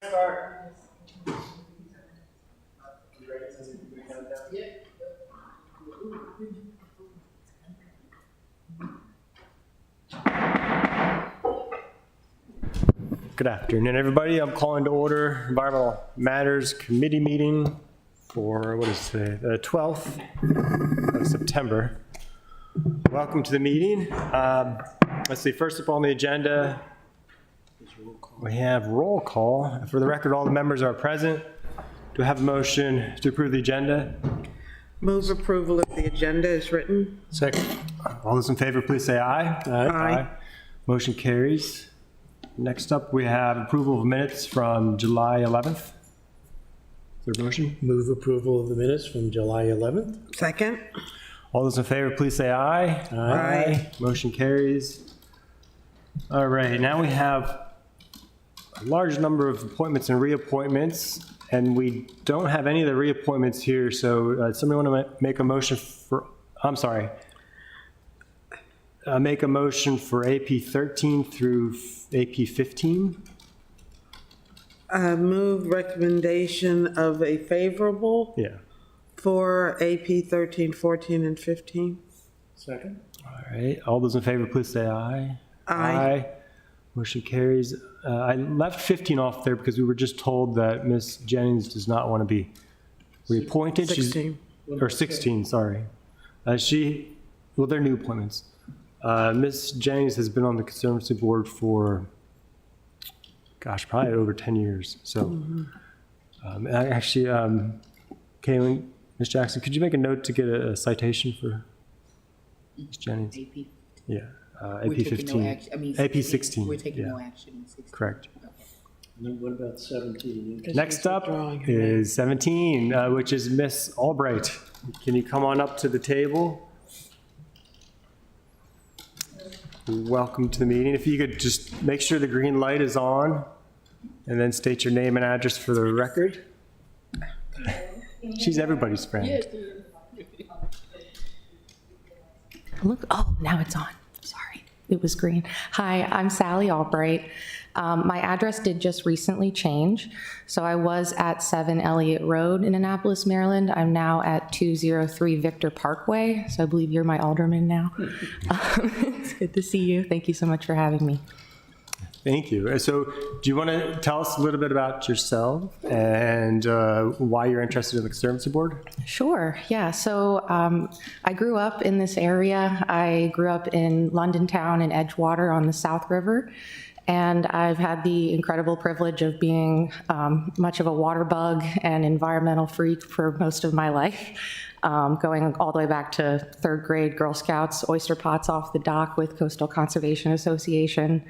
Start. You ready since we count down? Yeah. Good afternoon, everybody. I'm calling to order Environmental Matters Committee meeting for, what is today, the 12th of September. Welcome to the meeting. Let's see, first up on the agenda, we have roll call. For the record, all the members are present. Do I have a motion to approve the agenda? Move approval of the agenda is written. Second. All those in favor, please say aye. Aye. Motion carries. Next up, we have approval of minutes from July 11th. Is there a motion? Move approval of the minutes from July 11th. Second. All those in favor, please say aye. Aye. Motion carries. All right, now we have a large number of appointments and reappointments, and we don't have any of the reappointments here, so somebody want to make a motion for, I'm sorry, make a motion for AP 13 through AP 15? Move recommendation of a favorable Yeah. for AP 13, 14, and 15. Second. All right, all those in favor, please say aye. Aye. Motion carries. I left 15 off there because we were just told that Ms. Jennings does not want to be reappointed. 16. Or 16, sorry. Well, they're new appointments. Ms. Jennings has been on the Conservancy Board for, gosh, probably over 10 years. So, actually, Kaylin, Ms. Jackson, could you make a note to get a citation for Ms. Jennings? AP. Yeah, AP We're taking 15. no action. I mean, AP 16. We're taking yeah. no action in 16. Correct. Okay. And then what about 17? Next up is 17, which is Miss Albright. Can you come on up to the table? Welcome to the meeting. If you could just make sure the green light is on and then state your name and address for the record. She's everybody's friend. Look, oh, now it's on. Sorry, it was green. Hi, I'm Sally Albright. My address did just recently change. So I was at 7 Elliott Road in Annapolis, Maryland. I'm now at 203 Victor Parkway. So I believe you're my alderman now. It's good to see you. Thank you so much for having me. Thank you. So do you want to tell us a little bit about yourself and why you're interested in the Conservancy Board? Sure, yeah. So I grew up in this area. I grew up in London Town and Edgewater on the South River. And I've had the incredible privilege of being much of a water bug and environmental freak for most of my life, going all the way back to third grade Girl Scouts, oyster pots off the dock with Coastal Conservation Association.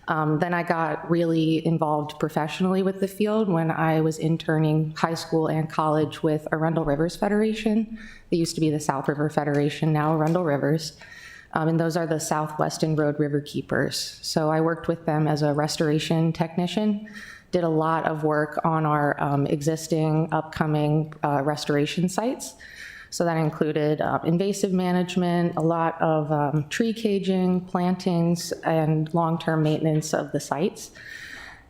Then I got really involved professionally with the field when I was interning high school and college with Arundel Rivers Federation. They used to be the South River Federation, now Arundel Rivers. And those are the Southwestern Road River Keepers. So I worked with them as a restoration technician, did a lot of work on our existing upcoming restoration sites. So that included invasive management, a lot of tree caging, plantings, and long-term maintenance of the sites.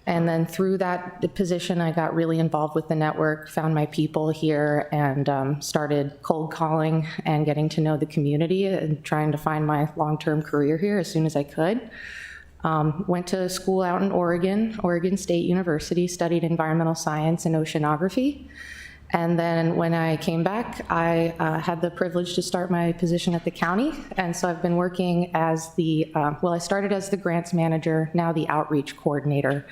And then through that position, I got really involved with the network, found my people here, and started cold calling and getting to know the community and trying to find my long-term career here as soon as I could. Went to school out in Oregon, Oregon State University, studied environmental science and oceanography. And then when I came back, I had the privilege to start my position at the county. And so I've been working as I started as the grants manager, now the outreach coordinator.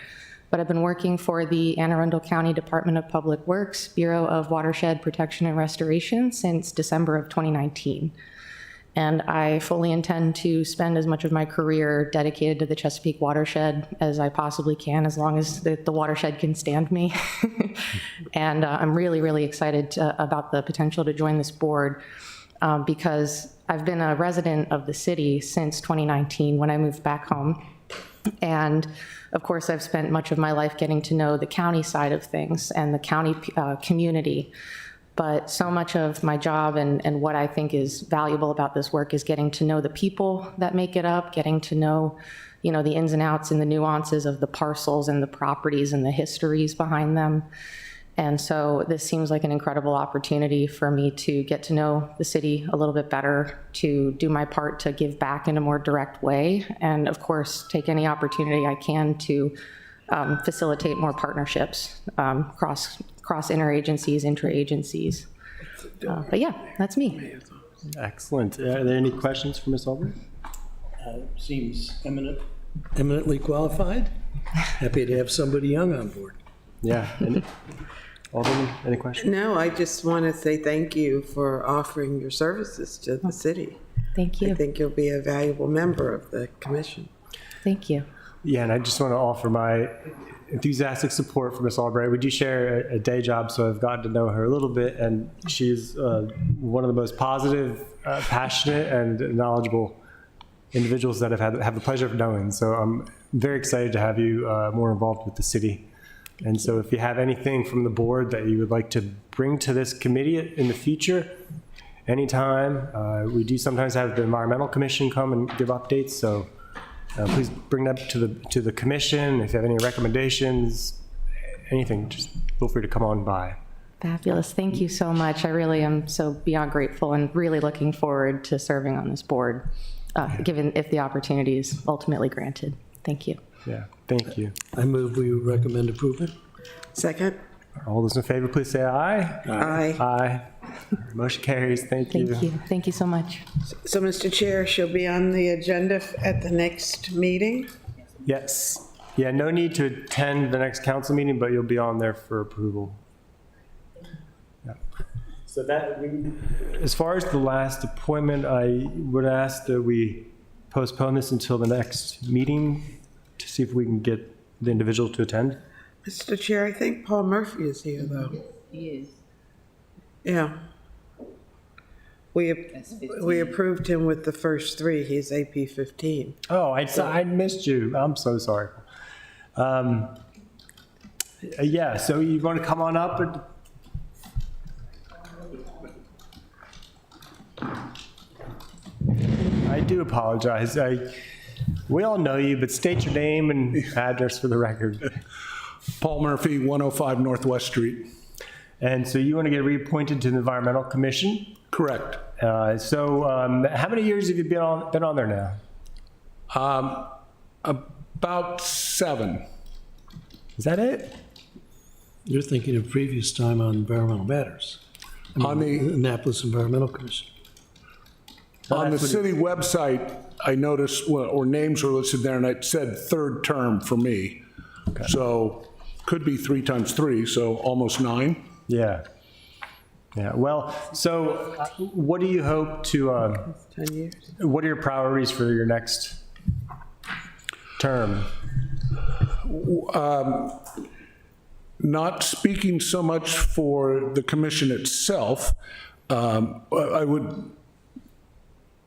But I've been working for the Anne Arundel County Department of Public Works, Bureau of Watershed Protection and Restoration since December of 2019. And I fully intend to spend as much of my career dedicated to the Chesapeake watershed as I possibly can, as long as the watershed can stand me. And I'm really, really excited about the potential to join this board because I've been a resident of the city since 2019 when I moved back home. And of course, I've spent much of my life getting to know the county side of things and the county community. But so much of my job and what I think is valuable about this work is getting to know the people that make it up, getting to know the ins and outs and the nuances of the parcels and the properties and the histories behind them. And so this seems like an incredible opportunity for me to get to know the city a little bit better, to do my part to give back in a more direct way, and of course, take any opportunity I can to facilitate more partnerships, cross interagencies, intra-agencies. But yeah, that's me. Excellent. Are there any questions for Ms. Albright? Seems eminently qualified. Happy to have somebody young on board. Yeah. Alderman, any questions? No, I just want to say thank you for offering your services to the city. Thank I you. think you'll be a valuable member of the commission. Thank you. Yeah, and I just want to offer my enthusiastic support for Ms. Albright. We do share a day job, so I've gotten to know her a little bit, and she's one of the most positive, passionate, and knowledgeable individuals that I've have the pleasure of knowing. So I'm very excited to have you more involved with the city. And so if you have anything from the board that you would like to bring to this committee in the future, anytime. We do sometimes have the Environmental Commission come and give updates, so please bring that to the commission. If you have any recommendations, anything, just feel free to come on by. Fabulous. Thank you so much. I really am so beyond grateful and really looking forward to serving on this board, given if the opportunity is ultimately granted. Thank you. Yeah, thank you. I move we recommend approval. Second? All those in favor, please say aye. Aye. Aye. Motion carries. Thank you. Thank you. Thank you so much. So, Mr. Chair, she'll be on the agenda at the next meeting? Yes. Yeah, no need to attend the next council meeting, but you'll be on there for approval. Yeah. So as far as the last appointment, I would ask that we postpone this until the next meeting to see if we can get the individual to attend. Mr. Chair, I think Paul Murphy is here, though. He is. Yeah. We approved him with the first three. He's AP 15. Oh, I missed you. I'm so sorry. Yeah, so you want to come on up and... I do apologize. We all know you, but state your name and address for the record. Paul Murphy, 105 Northwest Street. And so you want to get reappointed to the Environmental Commission? Correct. So how many years have you been on there now? About 7. Is that it? You're thinking of previous time on environmental matters. On the Annapolis Environmental Commission. city website, I noticed, or names were listed there, and it said third term for me. Okay. So could be 3 times 3, so almost 9. Yeah. Yeah. Well, so what do you hope to, 10 years. what are your priorities for your next term? Not speaking so much for the commission itself, I would,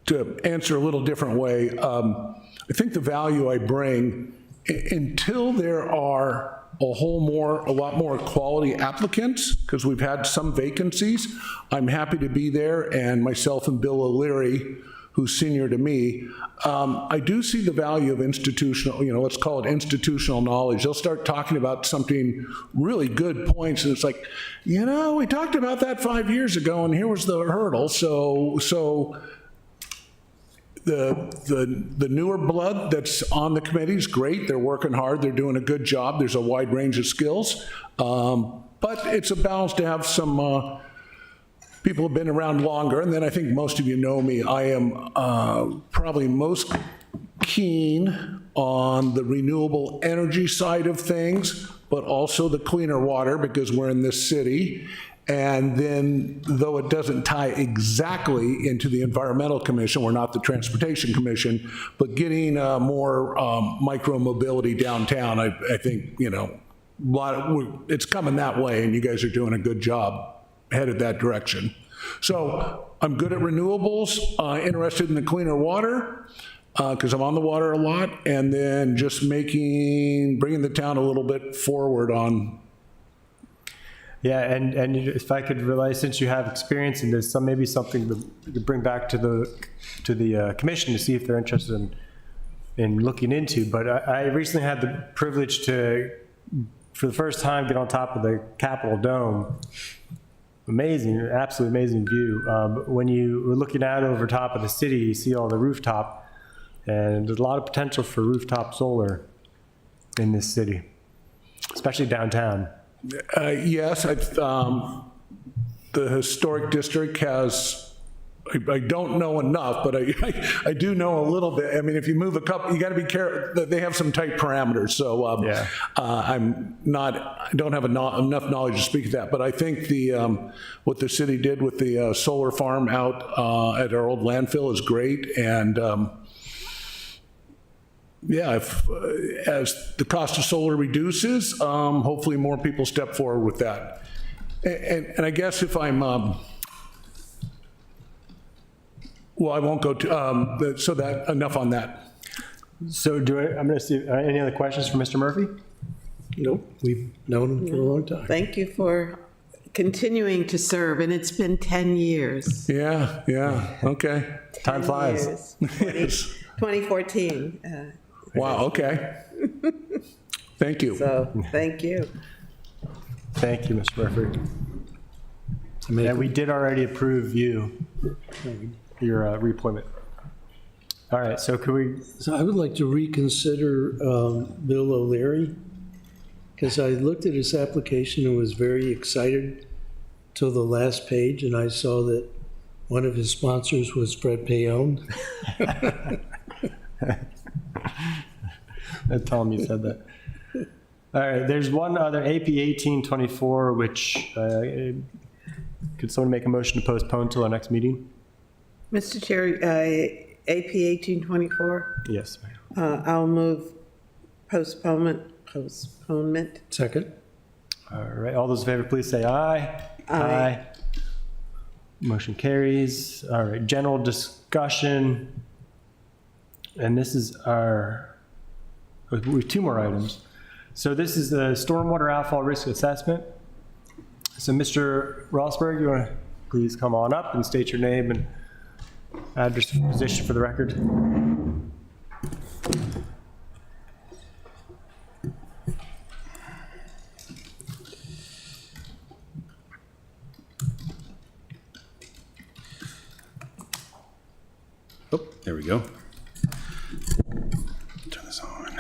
to answer a little different way, I think the value I bring, until there are a lot more quality applicants, because we've had some vacancies, I'm happy to be there, and myself and Bill O'Leary, who's senior to me, I do see the value of institutional, let's call it institutional knowledge. They'll start talking about something, really good points, and it's like, we talked about that 5 years ago, and here was the hurdle. So the newer blood that's on the committee is great. They're working hard. They're doing a good job. There's a wide range of skills. But it's a balance to have some people who have been around longer. And then I think most of you know me. I am probably most keen on the renewable energy side of things, but also the cleaner water, because we're in this city. And then, though it doesn't tie exactly into the Environmental Commission, we're not the Transportation Commission, but getting more micro-mobility downtown, I think, it's coming that way, and you guys are doing a good job headed that direction. So I'm good at renewables, interested in the cleaner water, because I'm on the water a lot, and then just bringing the town a little bit forward on. Yeah, and if I could relay, since you have experience in this, maybe something to bring back to the commission to see if they're interested in in looking into, but I recently had the privilege to, for the first time, get on top of the Capitol Dome. Amazing, absolutely amazing view. When you were looking out over top of the city, you see all the rooftop, and there's a lot of potential for rooftop solar in this city, especially downtown. Yes, the historic district has, I don't know enough, but I do know a little bit. I mean, if you move a couple, you got to be careful. They have some tight parameters. So Yeah. I don't have enough knowledge to speak to that. But I think what the city did with the solar farm out at our old landfill is great. And yeah, as the cost of solar reduces, hopefully more people step forward with that. And I guess if I'm, well, I won't go to, so that, enough on that. So I'm going to see, any other questions for Mr. Murphy? Nope, we've known him for a long time. Thank you for continuing to serve, and it's been 10 years. Yeah, okay. Time 10 flies. years. 2014. Wow, okay. Thank you. So, thank you. Thank you, Mr. Murphy. And we did already approve your reappointment. All right, so could we, So I would like to reconsider Bill O'Leary, because I looked at his application and was very excited till the last page, and I saw that one of his sponsors was Fred Payon. tell him you said that. All right, there's one other, AP 1824, which could someone make a motion to postpone till our next meeting? Mr. Chair, AP 1824, Yes, ma'am. I'll move postponement. Second? All right, all those in favor, please say aye. Aye. Motion carries. All right, general discussion. And this is we have two more items. So this is the stormwater outfall risk assessment. So Mr. Rosberg, you want to please come on up and state your name and address and position for the record? Oh, there we go. Turn this on.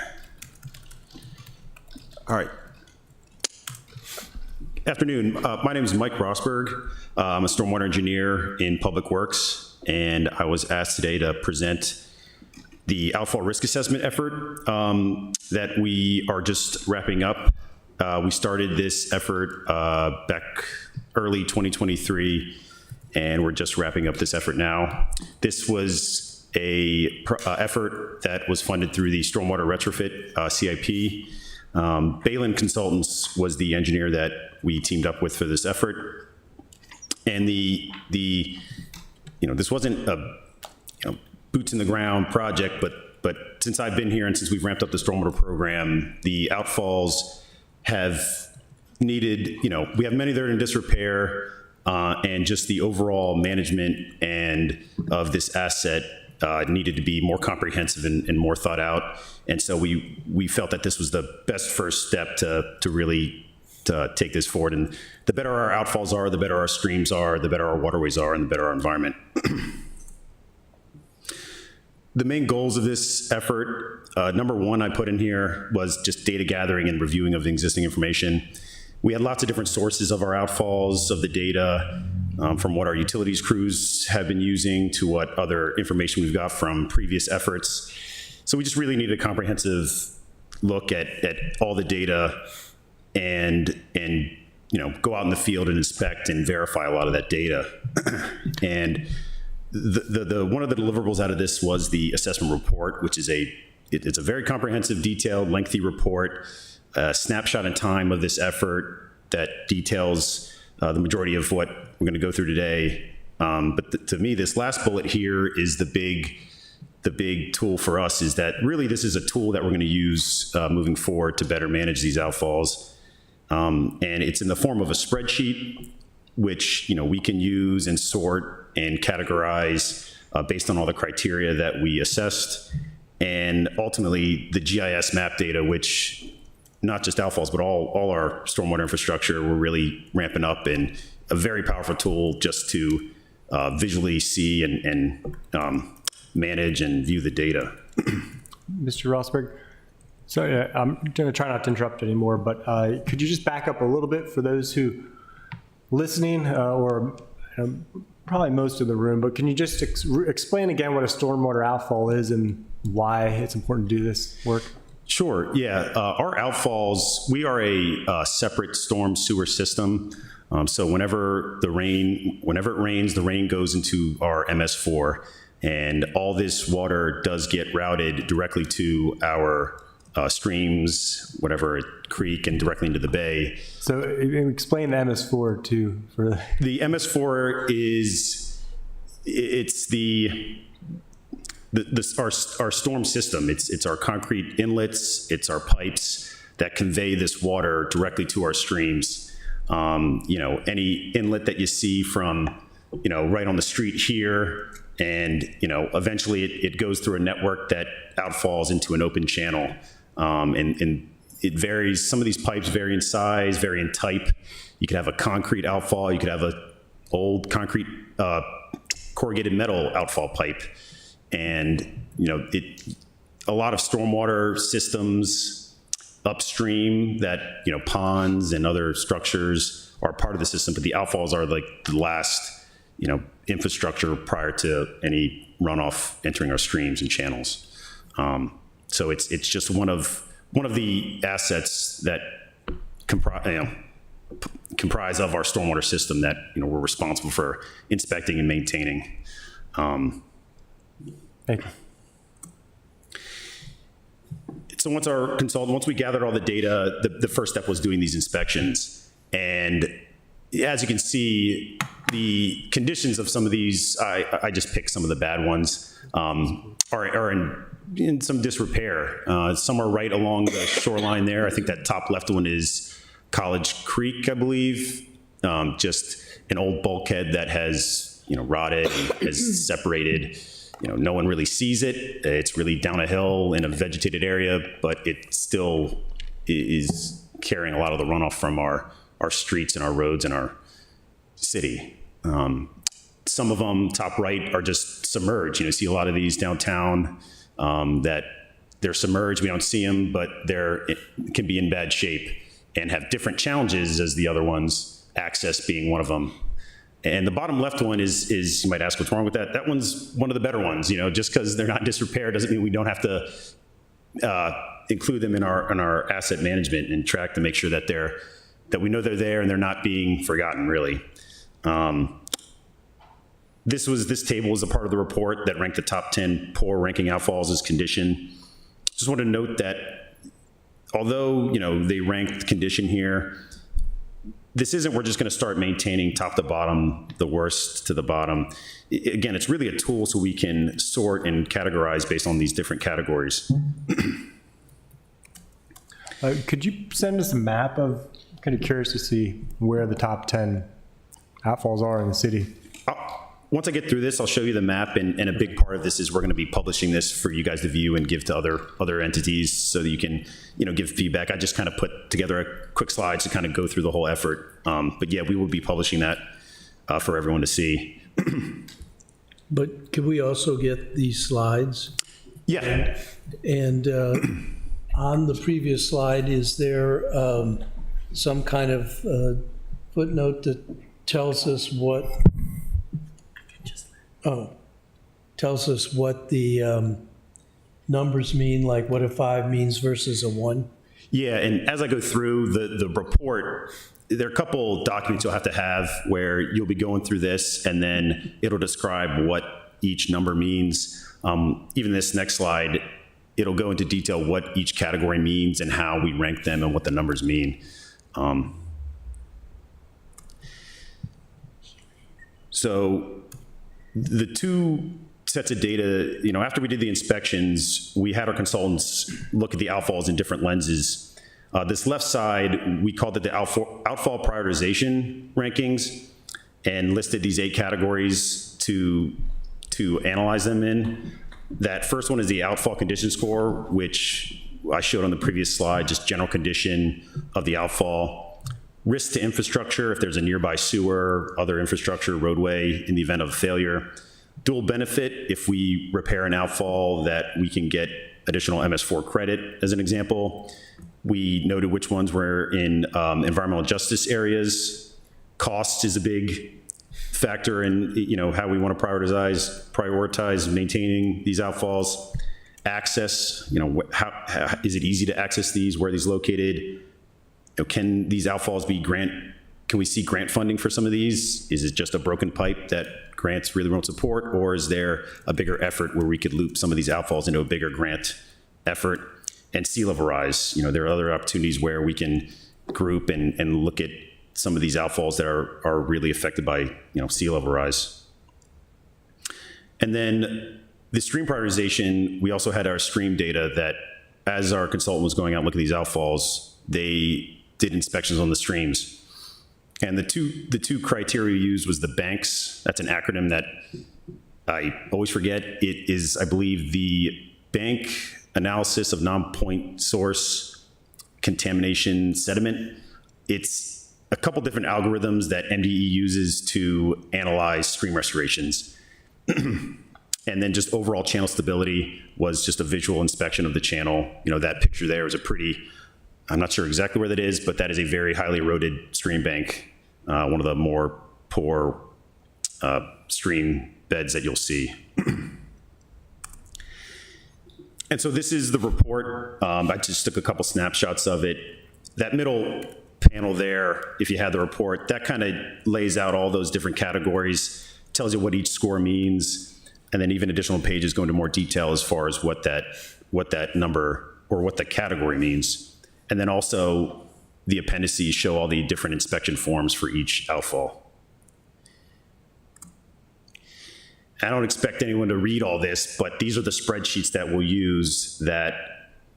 All right. Afternoon. My name is Mike Rosberg. I'm a stormwater engineer in Public Works, and I was asked today to present the outfall risk assessment effort that we are just wrapping up. We started this effort back early 2023, and we're just wrapping up this effort now. This was a effort that was funded through the Stormwater Retrofit CIP. Balin Consultants was the engineer that we teamed up with for this effort. And this wasn't a boots in the ground project, but since I've been here and since we've ramped up the stormwater program, the outfalls have needed, we have many that are in disrepair, and just the overall management and of this asset needed to be more comprehensive and more thought out. And so we felt that this was the best first step to really take this forward. And the better our outfalls are, the better our streams are, the better our waterways are, and the better our environment. The main goals of this effort, number one I put in here was just data gathering and reviewing of the existing information. We had lots of different sources of our outfalls of the data, from what our utilities crews have been using to what other information we've got from previous efforts. So we just really needed a comprehensive look at all the data and go out in the field and inspect and verify a lot of that data. And the one of the deliverables out of this was the assessment report, which is it's a very comprehensive, detailed, lengthy report, a snapshot in time of this effort that details the majority of what we're going to go through today. But to me, this last bullet here is the big tool for us, is that really this is a tool that we're going to use moving forward to better manage these outfalls. And it's in the form of a spreadsheet, which we can use and sort and categorize based on all the criteria that we assessed. and ultimately the GIS map data, which not just outfalls, but all our stormwater infrastructure, we're really ramping up, and a very powerful tool just to visually see and manage and view the data. Mr. Rosberg, sorry, I'm going to try not to interrupt anymore, but could you just back up a little bit for those who listening or probably most of the room, but can you just explain again what a stormwater outfall is and why it's important to do this work? Sure, yeah. Our outfalls, we are a separate storm sewer system. So whenever it rains, the rain goes into our MS4, and all this water does get routed directly to our streams, whatever creek, and directly into the bay. So explain the MS4 too. For The MS4 is, it's our storm system. It's our concrete inlets, it's our pipes that convey this water directly to our streams. Any inlet that you see from, right on the street here, and, eventually it goes through a network that outfalls into an open channel. And it varies. Some of these pipes vary in size, vary in type. You could have a concrete outfall. You could have a old concrete corrugated metal outfall pipe. And, a lot of stormwater systems upstream that, ponds and other structures are part of the system, but the outfalls are like the last, infrastructure prior to any runoff entering our streams and channels. So it's just one of the assets that comprise of our stormwater system that we're responsible for inspecting and maintaining. Thank you. So once we gathered all the data, the first step was doing these inspections. And as you can see, the conditions of some of these, I just picked some of the bad ones, are in some disrepair. Some are right along the shoreline there. I think that top left one is College Creek, I believe. Just an old bulkhead that has, rotted and has separated. No one really sees it. It's really down a hill in a vegetated area, but it still is carrying a lot of the runoff from our streets and our roads and our city. Some of them, top right, are just submerged. You see a lot of these downtown that they're submerged. We don't see them, but it can be in bad shape and have different challenges as the other ones, access being one of them. And the bottom left one is you might ask what's wrong with that. That one's one of the better ones. Just because they're not in disrepair doesn't mean we don't have to include them in our asset management and track to make sure that we know they're there and they're not being forgotten, really. This table is a part of the report that ranked the top 10 poor ranking outfalls as condition. Just want to note that although they ranked condition here, this isn't we're just going to start maintaining top to bottom, the worst to the bottom. Again, it's really a tool so we can sort and categorize based on these different categories. Could you send us a map of, kind of curious to see where the top 10 outfalls are in the city? Once I get through this, I'll show you the map, and a big part of this is we're going to be publishing this for you guys to view and give to other entities so that you can, give feedback. I just kind of put together a quick slide to kind of go through the whole effort. But yeah, we will be publishing that for everyone to see. But could we also get these slides? Yeah. And on the previous slide, is there some kind of footnote that tells us what the numbers mean, like what a 5 means versus a 1? Yeah, and as I go through the report, there are a couple documents you'll have to have where you'll be going through this, and then it'll describe what each number means. Even this next slide, it'll go into detail what each category means and how we rank them and what the numbers mean. So the two sets of data, after we did the inspections, we had our consultants look at the outfalls in different lenses. This left side, we called it the outfall prioritization rankings and listed these 8 categories to analyze them in. That first one is the outfall condition score, which I showed on the previous slide, just general condition of the outfall. Risk to infrastructure, if there's a nearby sewer, other infrastructure, roadway, in the event of failure. Dual benefit, if we repair an outfall that we can get additional MS4 credit, as an example. We noted which ones were in environmental justice areas. Cost is a big factor in, you know, how we want to prioritize maintaining these outfalls. Access, you know, how is it easy to access these? Where are these located? You know, can these outfalls be can we see grant funding for some of these? Is it just a broken pipe that grants really won't support, or is there a bigger effort where we could loop some of these outfalls into a bigger grant effort? And sea level rise, you know, there are other opportunities where we can group and look at some of these outfalls that are really affected by, you know, sea level rise. And then the stream prioritization, we also had our stream data that as our consultant was going out and looking at these outfalls, they did inspections on the streams. And the two criteria we used was the banks. That's an acronym that I always forget. It is, I believe, the bank analysis of non-point source contamination sediment. It's a couple different algorithms that MDE uses to analyze stream restorations. And then just overall channel stability was just a visual inspection of the channel. You know, that picture there is a pretty, I'm not sure exactly where that is, but that is a very highly eroded stream bank, one of the more poor stream beds that you'll see. And so this is the report. I just took a couple snapshots of it. That middle panel there, if you had the report, that kind of lays out all those different categories, tells you what each score means, and then even additional pages go into more detail as far as what that number or what the category means. And then also the appendices show all the different inspection forms for each outfall. I don't expect anyone to read all this, but these are the spreadsheets that we'll use that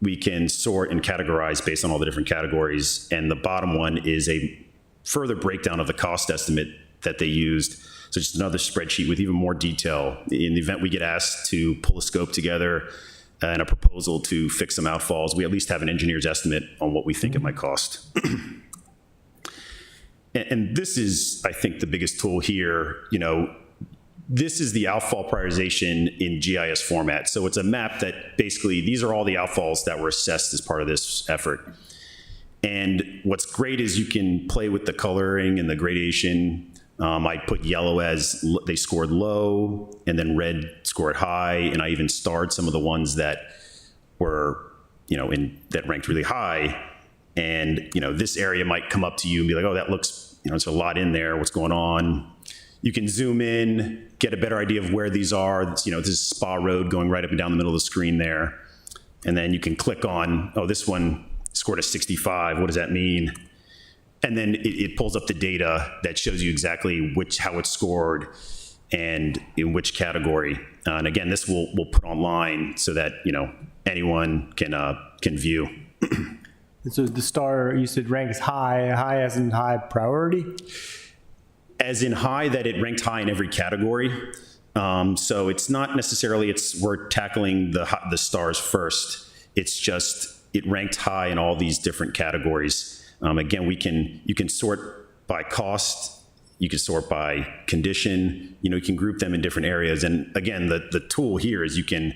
we can sort and categorize based on all the different categories. And the bottom one is a further breakdown of the cost estimate that they used. So just another spreadsheet with even more detail. In the event we get asked to pull a scope together and a proposal to fix some outfalls, we at least have an engineer's estimate on what we think it might cost. And this is, I think, the biggest tool here. You know, this is the outfall prioritization in GIS format. So it's a map that basically, these are all the outfalls that were assessed as part of this effort. And what's great is you can play with the coloring and the gradation. I put yellow as they scored low, and then red scored high, and I even starred some of the ones that were, you know, that ranked really high. And, you know, this area might come up to you and be like, oh, that looks, you know, there's a lot in there, what's going on? You can zoom in, get a better idea of where these are. You know, this is Spa Road going right up and down the middle of the screen there. And then you can click on, oh, this one scored a 65, what does that mean? And then it pulls up the data that shows you exactly how it's scored and in which category. And again, this we'll put online so that, you know, anyone can view. So the star, you said ranks high as in high priority? As in high, that it ranked high in every category. So it's not necessarily we're tackling the stars first. It's just it ranked high in all these different categories. Again, you can sort by cost, you can sort by condition, you know, you can group them in different areas. And again, the tool here is you can,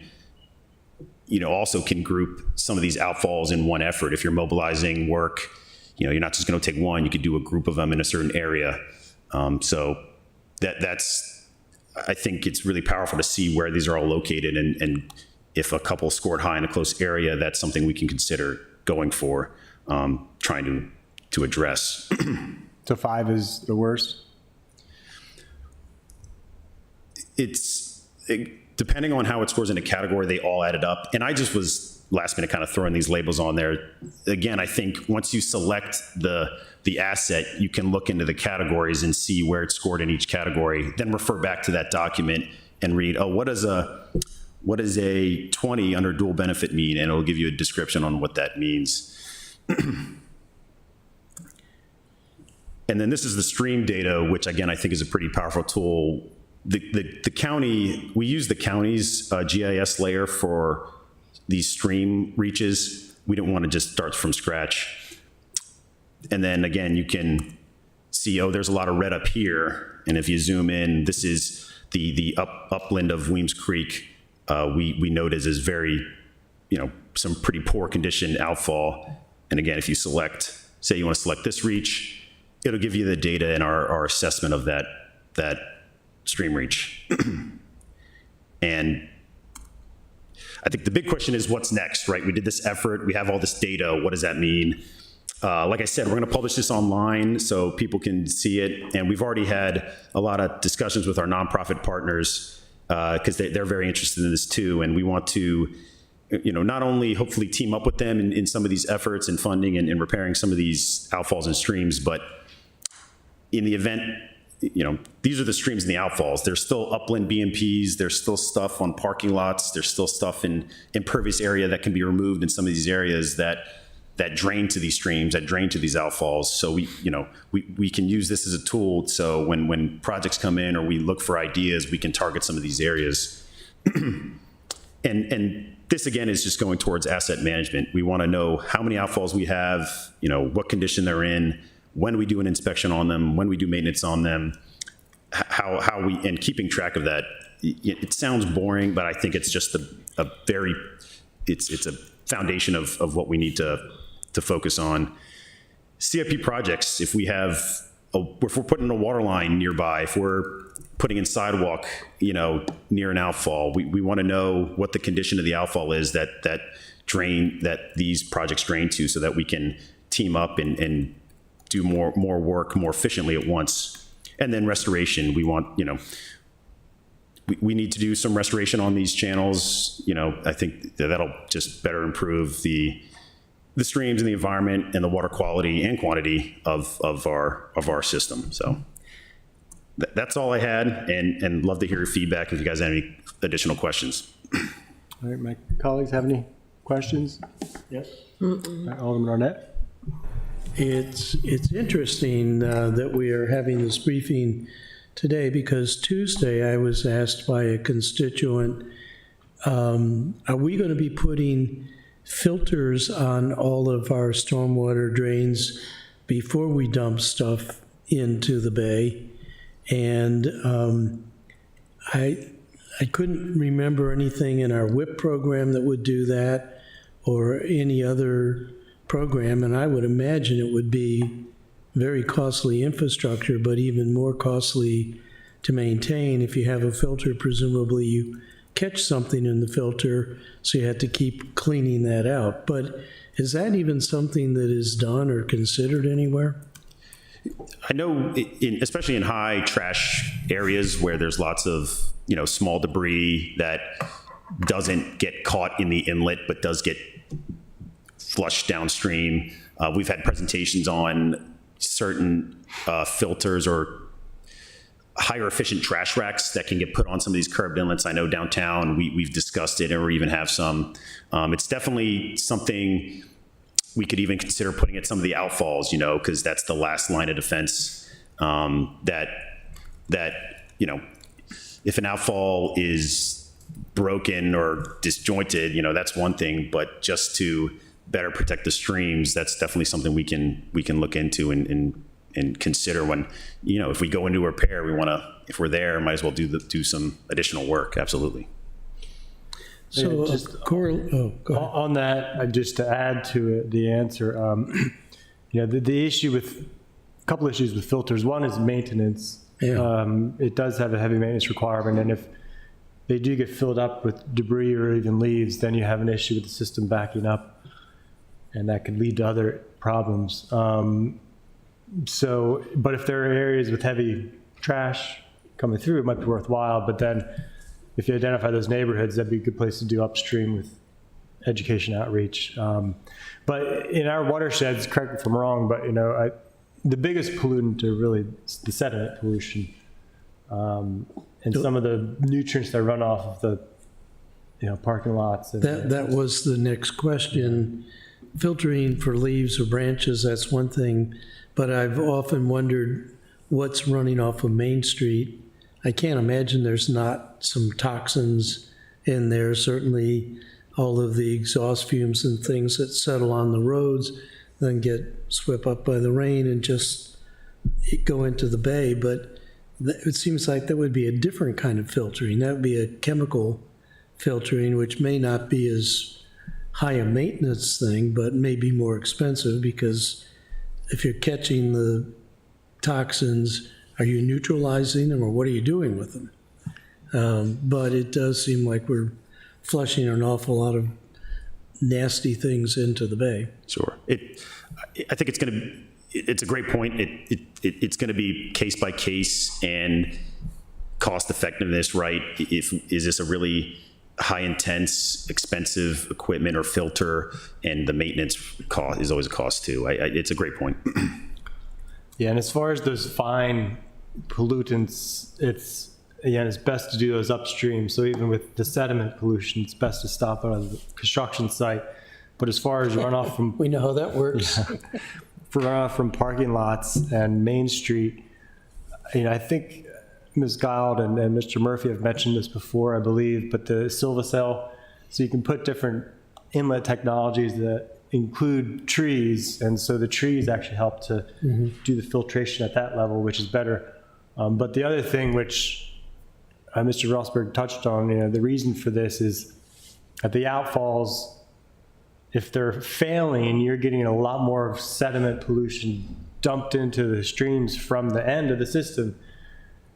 you know, also can group some of these outfalls in one effort. If you're mobilizing work, you know, you're not just going to take one, you could do a group of them in a certain area. So that's, I think it's really powerful to see where these are all located, and if a couple scored high in a close area, that's something we can consider going for, trying to address. So 5 is the worst? Depending on how it scores in a category, they all added up. And I just was last minute kind of throwing these labels on there. Again, I think once you select the asset, you can look into the categories and see where it's scored in each category, then refer back to that document and read, oh, what does a 20 under dual benefit mean? And it'll give you a description on what that means. And then this is the stream data, which again, I think is a pretty powerful tool. the county, we use the county's GIS layer for these stream reaches. We don't want to just start from scratch. And then again, you can see, oh, there's a lot of red up here. And if you zoom in, this is the upland of Weems Creek. We note is very, some pretty poor condition outfall. And again, if you select, say you want to select this reach, it'll give you the data and our assessment of that stream reach. And I think the big question is what's next, right? We did this effort, we have all this data, what does that mean? Like I said, we're going to publish this online so people can see it. And we've already had a lot of discussions with our nonprofit partners because they're very interested in this too. And we want to, not only hopefully team up with them in some of these efforts and funding and repairing some of these outfalls and streams, but in the event, these are the streams and the outfalls. There's still upland BMPs. There's still stuff on parking lots. There's still stuff in impervious area that can be removed in some of these areas that drain to these streams, that drain to these outfalls. So we can use this as a tool. So when projects come in or we look for ideas, we can target some of these areas. And this again is just going towards asset management. We want to know how many outfalls we have, what condition they're in, when we do an inspection on them, when we do maintenance on them, how we, and keeping track of that. It sounds boring, but I think it's just it's a foundation of what we need to focus on. CIP projects, if we're putting a water line nearby, if we're putting in sidewalk, near an outfall, we want to know what the condition of the outfall is that these projects drain to, so that we can team up and do more work more efficiently at once. And then restoration, we want, we need to do some restoration on these channels. I think that'll just better improve the streams and the environment and the water quality and quantity of our system. So that's all I had, and love to hear your feedback if you guys have any additional questions. All right, my colleagues have any questions? Yes. Alderman Arnett? It's interesting that we are having this briefing today, because Tuesday I was asked by a constituent, are we going to be putting filters on all of our stormwater drains before we dump stuff into the bay? And I couldn't remember anything in our WIP program that would do that, or any other program, and I would imagine it would be very costly infrastructure, but even more costly to maintain. If you have a filter, presumably you catch something in the filter, so you have to keep cleaning that out. But is that even something that is done or considered anywhere? I know, especially in high trash areas where there's lots of small debris that doesn't get caught in the inlet but does get flushed downstream. We've had presentations on certain filters or higher efficient trash racks that can get put on some of these curbed inlets. I know downtown we've discussed it, and we even have some. It's definitely something we could even consider putting at some of the outfalls, because that's the last line of defense. That if an outfall is broken or disjointed, that's one thing, but just to better protect the streams, that's definitely something we can look into and consider when, if we go into repair, if we're there, might as well do some additional work. Absolutely. So, go ahead. On that, just to add to it, the answer, the issue a couple issues with filters. One is maintenance. Yeah. It does have a heavy maintenance requirement, and if they do get filled up with debris or even leaves, then you have an issue with the system backing up, and that could lead to other problems. But if there are areas with heavy trash coming through, it might be worthwhile. But then if you identify those neighborhoods, that'd be a good place to do upstream with education outreach. But in our watersheds, correct me if I'm wrong, but the biggest pollutant are really the sediment pollution, and some of the nutrients that run off of the parking lots. And that was the next question. Filtering for leaves or branches, that's one thing, but I've often wondered what's running off of Main Street. I can't imagine there's not some toxins in there. Certainly, all of the exhaust fumes and things that settle on the roads then get swept up by the rain and just go into the bay. But it seems like that would be a different kind of filtering. That would be a chemical filtering, which may not be as high a maintenance thing, but may be more expensive, because if you're catching the toxins, are you neutralizing them, or what are you doing with them? But it does seem like we're flushing an awful lot of nasty things into the bay. Sure. I think it's a great point. It's going to be case by case and cost effectiveness, right? Is this a really high intense, expensive equipment or filter, and the maintenance cost is always a cost too. It's a great point. Yeah, and as far as those fine pollutants, it's best to do those upstream. So even with the sediment pollution, it's best to stop it on the construction site. But as far as runoff from We know how that works. runoff from parking lots and Main Street, I think Ms. Guild and Mr. Murphy have mentioned this before, I believe, but the Silvacell, so you can put different inlet technologies that include trees, and so the trees actually help to do the filtration at that level, which is better. But the other thing which Mr. Rosberg touched on, the reason for this is at the outfalls, if they're failing, you're getting a lot more sediment pollution dumped into the streams from the end of the system.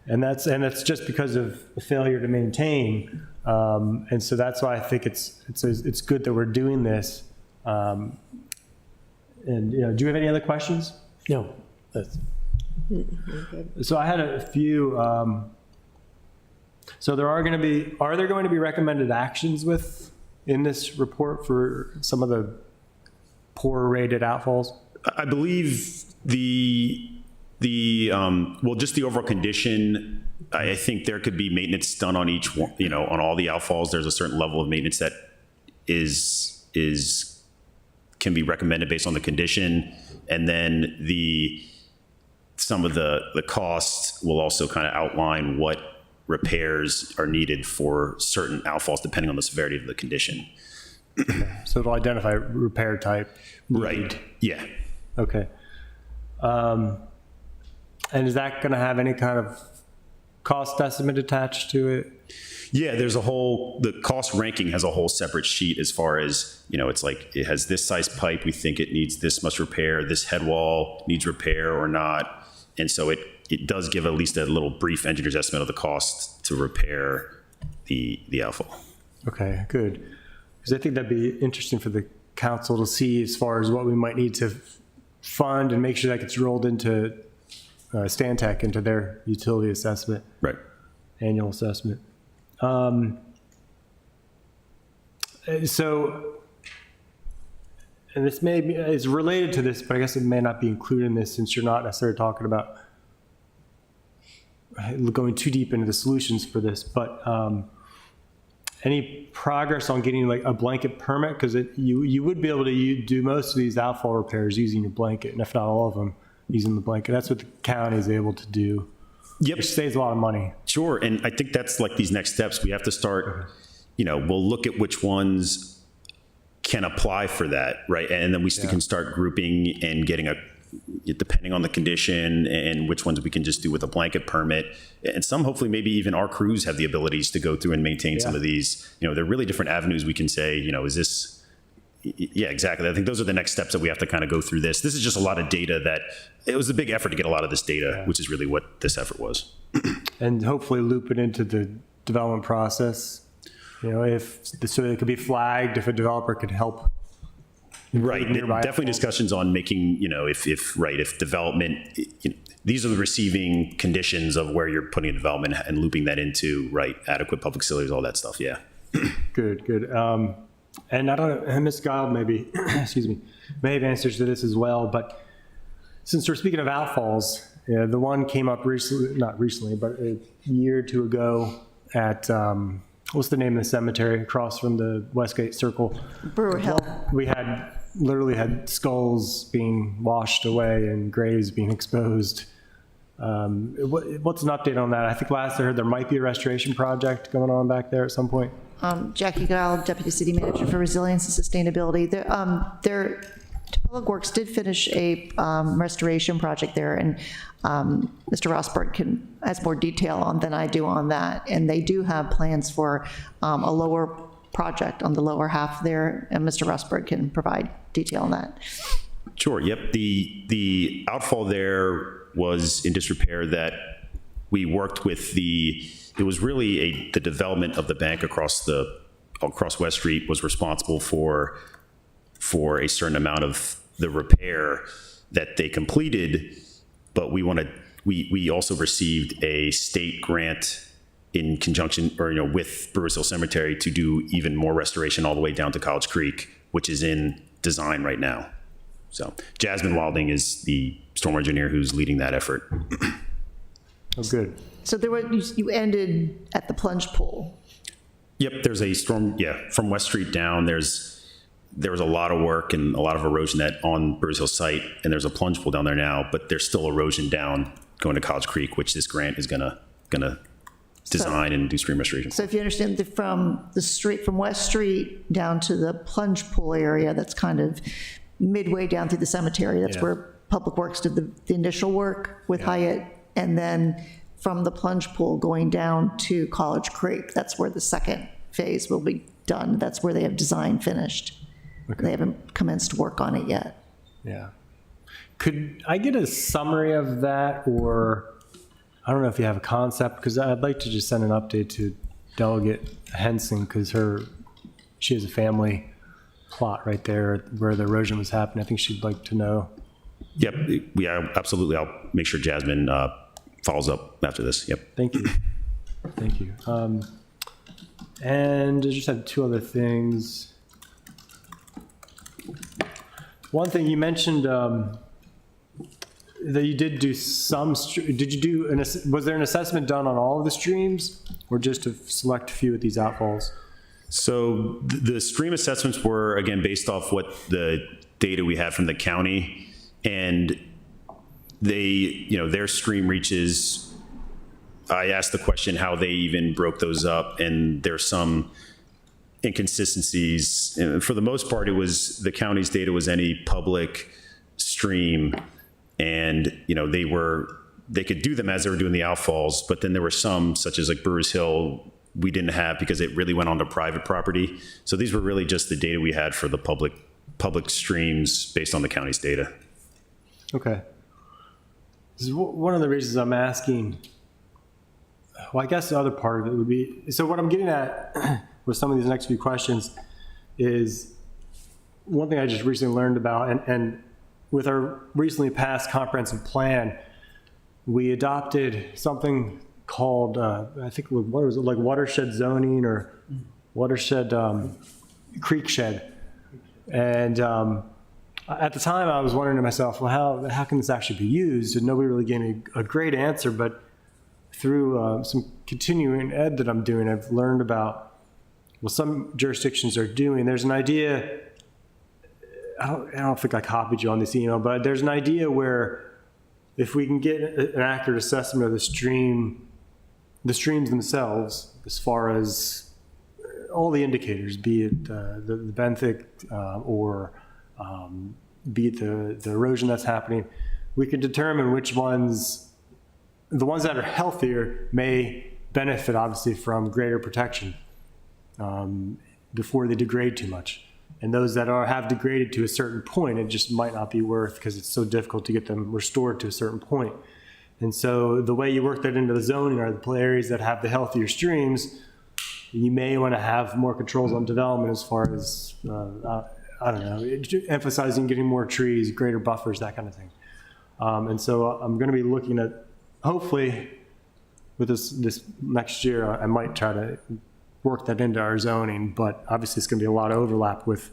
And that's just because of the failure to maintain. And so that's why I think it's good that we're doing this. And do you have any other questions? No, that's, So I had a few. So are there going to be recommended actions in this report for some of the poor rated outfalls? I believe just the overall condition, I think there could be maintenance done on each one, on all the outfalls. There's a certain level of maintenance that can be recommended based on the condition. And then some of the costs will also kind of outline what repairs are needed for certain outfalls depending on the severity of the condition. So it'll identify repair type. Right. Yeah. Okay. And is that going to have any kind of cost estimate attached to it? Yeah, the cost ranking has a whole separate sheet as far as, it's like it has this size pipe, we think it needs this much repair, this head wall needs repair or not. And so it does give at least a little brief engineer's estimate of the cost to repair the outfall. Okay, good. Because I think that'd be interesting for the council to see as far as what we might need to fund and make sure that gets rolled into Stantec, into their utility assessment, Right. annual assessment. So, and this is related to this, but I guess it may not be included in this since you're not necessarily talking about going too deep into the solutions for this, but any progress on getting like a blanket permit? Because you would be able to do most of these outfall repairs using your blanket, and if not all of them, using the blanket. That's what the county is able to do. Yep. Which saves a lot of money. Sure. And I think that's like these next steps. We have to start, we'll look at which ones can apply for that, right? And then we can start grouping and getting depending on the condition and which ones we can just do with a blanket permit. And some, hopefully, maybe even our crews have the abilities to go through and maintain some of these. There are really different avenues we can say, is this. Yeah, exactly. I think those are the next steps that we have to kind of go through this. This is just a lot of data it was a big effort to get a lot of this data, which is really what this effort was. And hopefully loop it into the development process, so it could be flagged if a developer could help. Right. Nearby Definitely outfalls. discussions on making, if development, these are the receiving conditions of where you're putting a development and looping that into, adequate public facilities, all that stuff. Yeah. Good. And I don't know, Ms. Guild maybe, may have answers to this as well, but since we're speaking of outfalls, the one came up not recently, but a year or two ago at, what's the name of the cemetery across from the Westgate Circle? Brewer Hill. We literally had skulls being washed away and graves being exposed What's an update on that? I think last I heard there might be a restoration project going on back there at some point. Jackie Gile, Deputy City Manager for Resilience and Sustainability. Public Works did finish a restoration project there, and Mr. Rosberg has more detail on than I do on that. And they do have plans for a lower project on the lower half there, and Mr. Rosberg can provide detail on that. Sure, yep. The outfall there was in disrepair that we worked with it was really the development of the bank across West Street was responsible for a certain amount of the repair that they completed, but we also received a state grant in conjunction with Brewers Hill Cemetery to do even more restoration all the way down to College Creek, which is in design right now. So Jasmine Wilding is the storm engineer who's leading that effort. Oh, good. So you ended at the plunge pool. Yep, there's a storm, from West Street down, there was a lot of work and a lot of erosion on Brewers Hill site, and there's a plunge pool down there now, but there's still erosion down going to College Creek, which this grant is gonna design and do stream restoration. So if you understand, from West Street down to the plunge pool area, that's kind of midway down through the cemetery. That's where Public Works did the initial work with Hyatt, and then from the plunge pool going down to College Creek, that's where the second phase will be done. That's where they have design finished. Okay. They haven't commenced work on it yet. Yeah. Could I get a summary of that, or I don't know if you have a concept, because I'd like to just send an update to Delegate Henson, because she has a family plot right there where the erosion was happening. I think she'd like to know. Yep, yeah, absolutely. I'll make sure Jasmine follows up after this. Yep. Thank you. Thank you. And I just have two other things. One thing you mentioned that you did do was there an assessment done on all of the streams, or just a select few of these outfalls? So the stream assessments were, again, based off what the data we had from the county, and their stream reaches, I asked the question how they even broke those up, and there's some inconsistencies. And for the most part, it was the county's data was any public stream, and they could do them as they were doing the outfalls, but then there were some, such as like Brewers Hill, we didn't have because it really went onto private property. So these were really just the data we had for the public streams based on the county's data. Okay. This is one of the reasons I'm asking. Well, I guess the other part of it would be, so what I'm getting at with some of these next few questions is one thing I just recently learned about, and with our recently passed comprehensive plan, we adopted something called, I think, what was it, like watershed zoning or watershed creek shed. And at the time I was wondering to myself, well, how can this actually be used? And nobody really gave me a great answer, but through some continuing ed that I'm doing, I've learned about, well, some jurisdictions are doing, there's an idea, I don't think I copied you on this email, but there's an idea where if we can get an accurate assessment of the streams themselves, as far as all the indicators, be it the benthic or be it the erosion that's happening, we can determine which ones, the ones that are healthier may benefit obviously from greater protection before they degrade too much. And those that have degraded to a certain point, it just might not be worth, because it's so difficult to get them restored to a certain point. And so the way you work that into the zoning are the areas that have the healthier streams. You may want to have more controls on development as far as, I don't know, emphasizing getting more trees, greater buffers, that kind of thing. And so I'm going to be looking at, hopefully, with this next year, I might try to work that into our zoning, but obviously it's going to be a lot of overlap with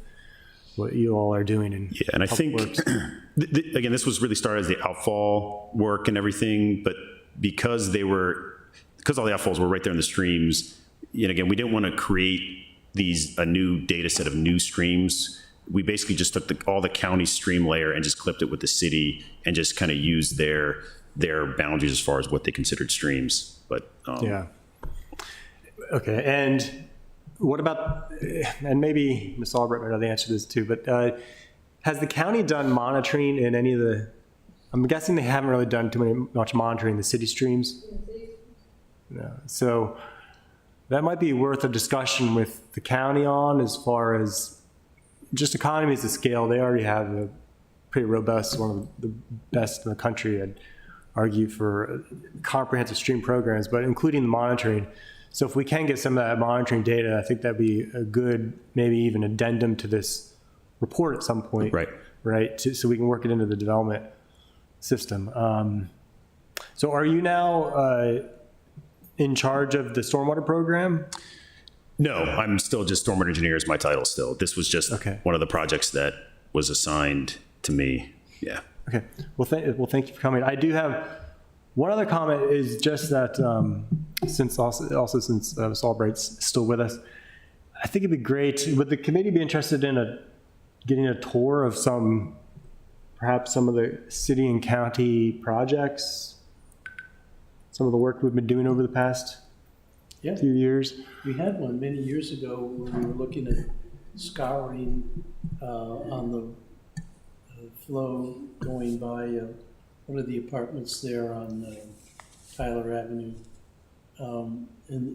what you all are doing. And I think, again, this was really started as the outfall work and everything, but because all the outfalls were right there in the streams, again, we didn't want to create a new data set of new streams. We basically just took all the county stream layer and just clipped it with the city and just kind of used their their boundaries as far as what they considered streams. But Yeah. Okay, and what about, and maybe Ms. Albright might know the answer to this too, but has the county done monitoring in any of the, I'm guessing they haven't really done much monitoring in the city streams? No. So that might be worth a discussion with the county on, as far as just economies of scale. They already have a pretty robust, one of the best in the country, I'd argue, for comprehensive stream programs, but including the monitoring. So if we can get some of that monitoring data, I think that'd be a good, maybe even addendum to this report at some point. Right. Right, so we can work it into the development system. So are you now in charge of the stormwater program? no, I'm still just stormwater engineer is my title still. This was just Okay. one of the projects that was assigned to me. Yeah. Okay, well, thank you for coming. I do have one other comment, is just that since Ms. Albright's still with us, I think it'd be great, would the committee be interested in getting a tour of perhaps some of the city and county projects, some of the work we've been doing over the past Yeah. few years? We had one many years ago when we were looking at scouring on the flow going by one of the apartments there on Tyler Avenue. And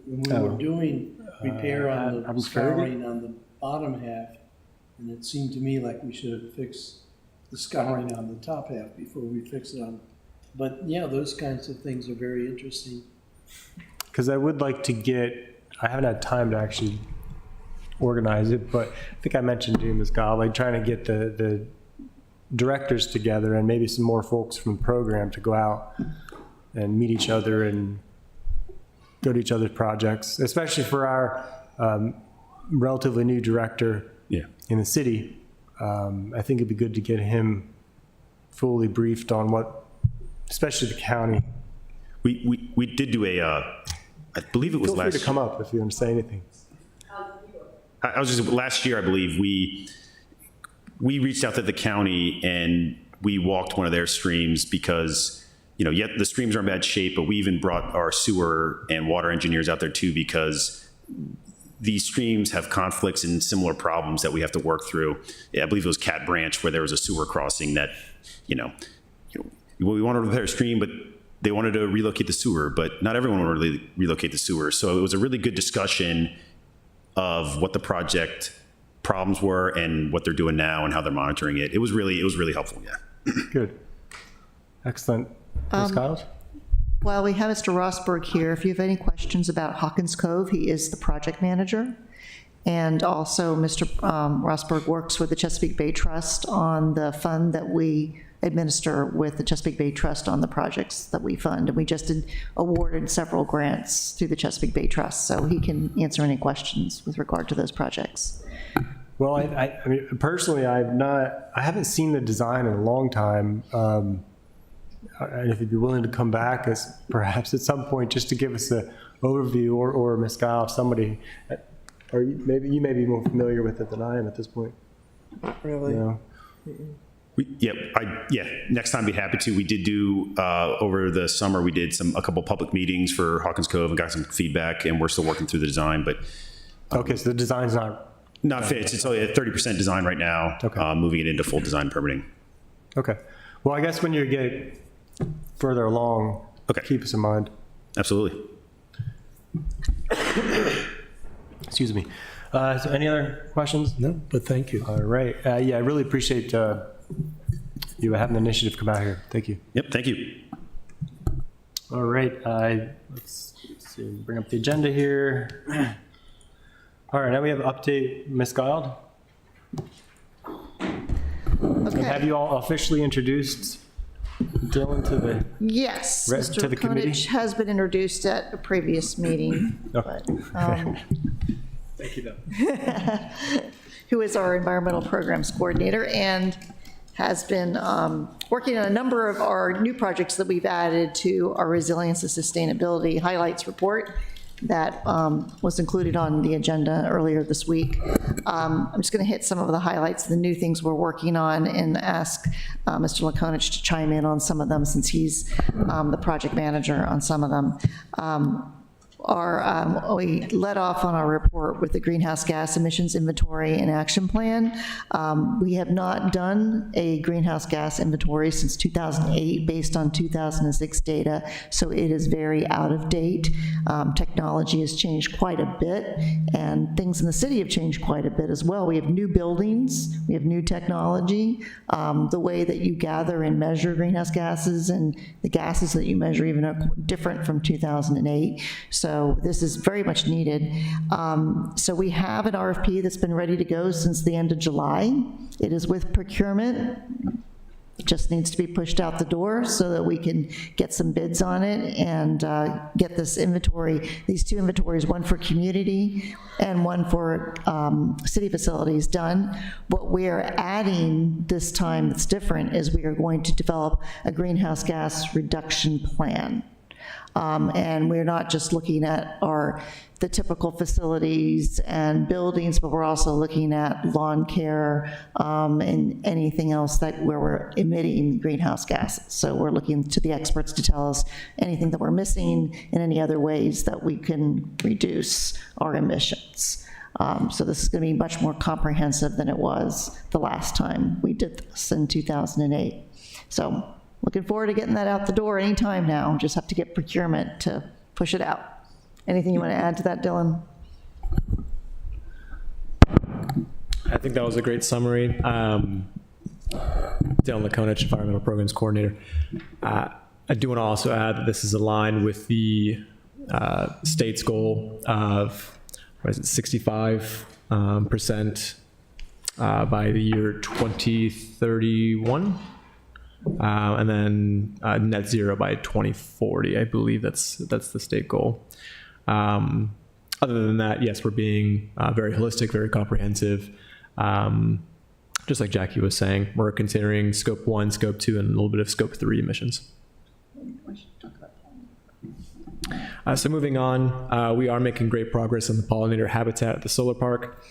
we Oh. were doing repair on I'm the afraid- scouring on the bottom half, and it seemed to me like we should have fixed the scouring on the top half before we fixed it on. But yeah, those kinds of things are very interesting. Because I would like to I haven't had time to actually organize it, but I think I mentioned to you, Ms. Gall, like trying to get the directors together and maybe some more folks from the program to go out and meet each other and go to each other's projects, especially for our relatively new director Yeah. in the city. I think it'd be good to get him fully briefed on especially the county. We did do I believe it was Feel free last to come up if you want to say anything. I was just, last year, I believe, we reached out to the county and we walked one of their streams because, yet the streams are in bad shape, but we even brought our sewer and water engineers out there too, because these streams have conflicts and similar problems that we have to work through. Yeah, I believe it was Cat Branch where there was a sewer crossing that, we wanted to repair a stream, but they wanted to relocate the sewer, but not everyone wanted to relocate the sewer. So it was a really good discussion of what the project problems were and what they're doing now and how they're monitoring it. It was really helpful. Yeah. Good. Excellent. Ms. Giles? While we have Mr. Rosberg here, if you have any questions about Hawkins Cove, he is the project manager. And also, Mr. Rosberg works with the Chesapeake Bay Trust on the fund that we administer with the Chesapeake Bay Trust on the projects that we fund. And we just awarded several grants through the Chesapeake Bay Trust, so he can answer any questions with regard to those projects. Well, I mean, personally, I haven't seen the design in a long time. And if you'd be willing to come back perhaps at some point just to give us an overview, or Ms. Gile, if somebody, or you may be more familiar with it than I am at this point. Really? No. Next time, be happy to. We did do over the summer. We did a couple public meetings for Hawkins Cove and got some feedback, and we're still working through the design. But Okay, so the design's not fit. It's only at 30% design right now. Okay. Moving it into full design permitting. okay. Well, I guess when you get further along, Okay. keep us in mind. Absolutely. Excuse me. So any other questions? No, but thank you. All right. Yeah, I really appreciate you having the initiative come out here. Thank you. Yep. Thank you. All right. Let's see, bring up the agenda here. All right, now we have update, Ms. Gild. And have you all officially introduced Dylan to the, Yes, To Mr. the committee? Konich has been introduced at a previous meeting, but, thank you, though. who is our environmental programs coordinator and has been working on a number of our new projects that we've added to our resilience and sustainability highlights report. that was included on the agenda earlier this week. I'm just going to hit some of the highlights, the new things we're working on, and ask Mr. Lakonich to chime in on some of them since he's the project manager on some of them. We led off on our report with the greenhouse gas emissions inventory and action plan. We have not done a greenhouse gas inventory since 2008 based on 2006 data, so it is very out of date. Technology has changed quite a bit, and things in the city have changed quite a bit as well. We have new buildings, we have new technology. The way that you gather and measure greenhouse gases and the gases that you measure even are different from 2008. So this is very much needed. So we have an RFP that's been ready to go since the end of July. It is with procurement. It just needs to be pushed out the door so that we can get some bids on it and get this inventory, these two inventories, one for community and one for city facilities done. What we are adding this time that's different is we are going to develop a greenhouse gas reduction plan. And we're not just looking at the typical facilities and buildings, but we're also looking at lawn care and anything else where we're emitting greenhouse gases. So we're looking to the experts to tell us anything that we're missing and any other ways that we can reduce our emissions. So this is going to be much more comprehensive than it was the last time we did this in 2008. So looking forward to getting that out the door anytime now. Just have to get procurement to push it out. Anything you want to add to that, Dylan? I think that was a great summary. Dylan Lakonich, Environmental Programs Coordinator. I do want to also add that this is aligned with the state's goal of, 65% by the year 2031. And then net zero by 2040. I believe that's the state goal. Other than that, yes, we're being very holistic, very comprehensive. Just like Jackie was saying, we're considering scope 1, scope 2, and a little bit of scope 3 emissions. So moving on, we are making great progress on the pollinator habitat at the solar park.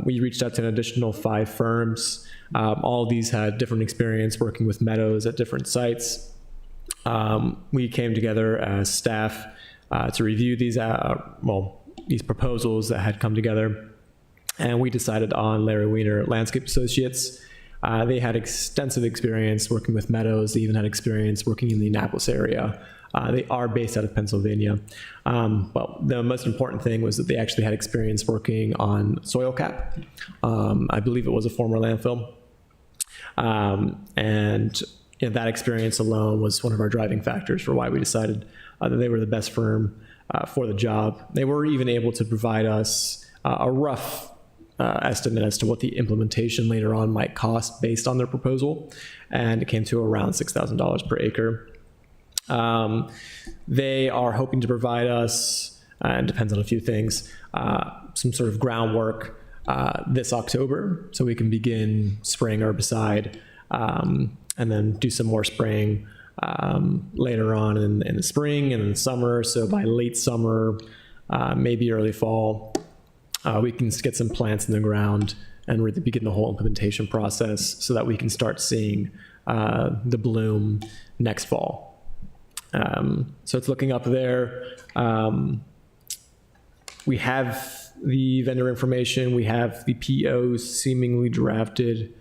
We reached out to an additional 5 firms. All of these had different experience working with meadows at different sites. We came together as staff to review these proposals that had come together, and we decided on Larry Weiner Landscape Associates. They had extensive experience working with meadows. They even had experience working in the Annapolis area. They are based out of Pennsylvania. Well, the most important thing was that they actually had experience working on soil cap. I believe it was a former landfill. And that experience alone was one of our driving factors for why we decided that they were the best firm for the job. They were even able to provide us a rough estimate as to what the implementation later on might cost based on their proposal, and it came to around $6,000 per acre. They are hoping to provide us, and depends on a few things, some sort of groundwork this October, so we can begin spraying herbicide, and then do some more spraying later on in the spring and in the summer. So by late summer, maybe early fall, we can get some plants in the ground and really begin the whole implementation process so that we can start seeing the bloom next fall. So it's looking up there. We have the vendor information. We have the POs seemingly drafted.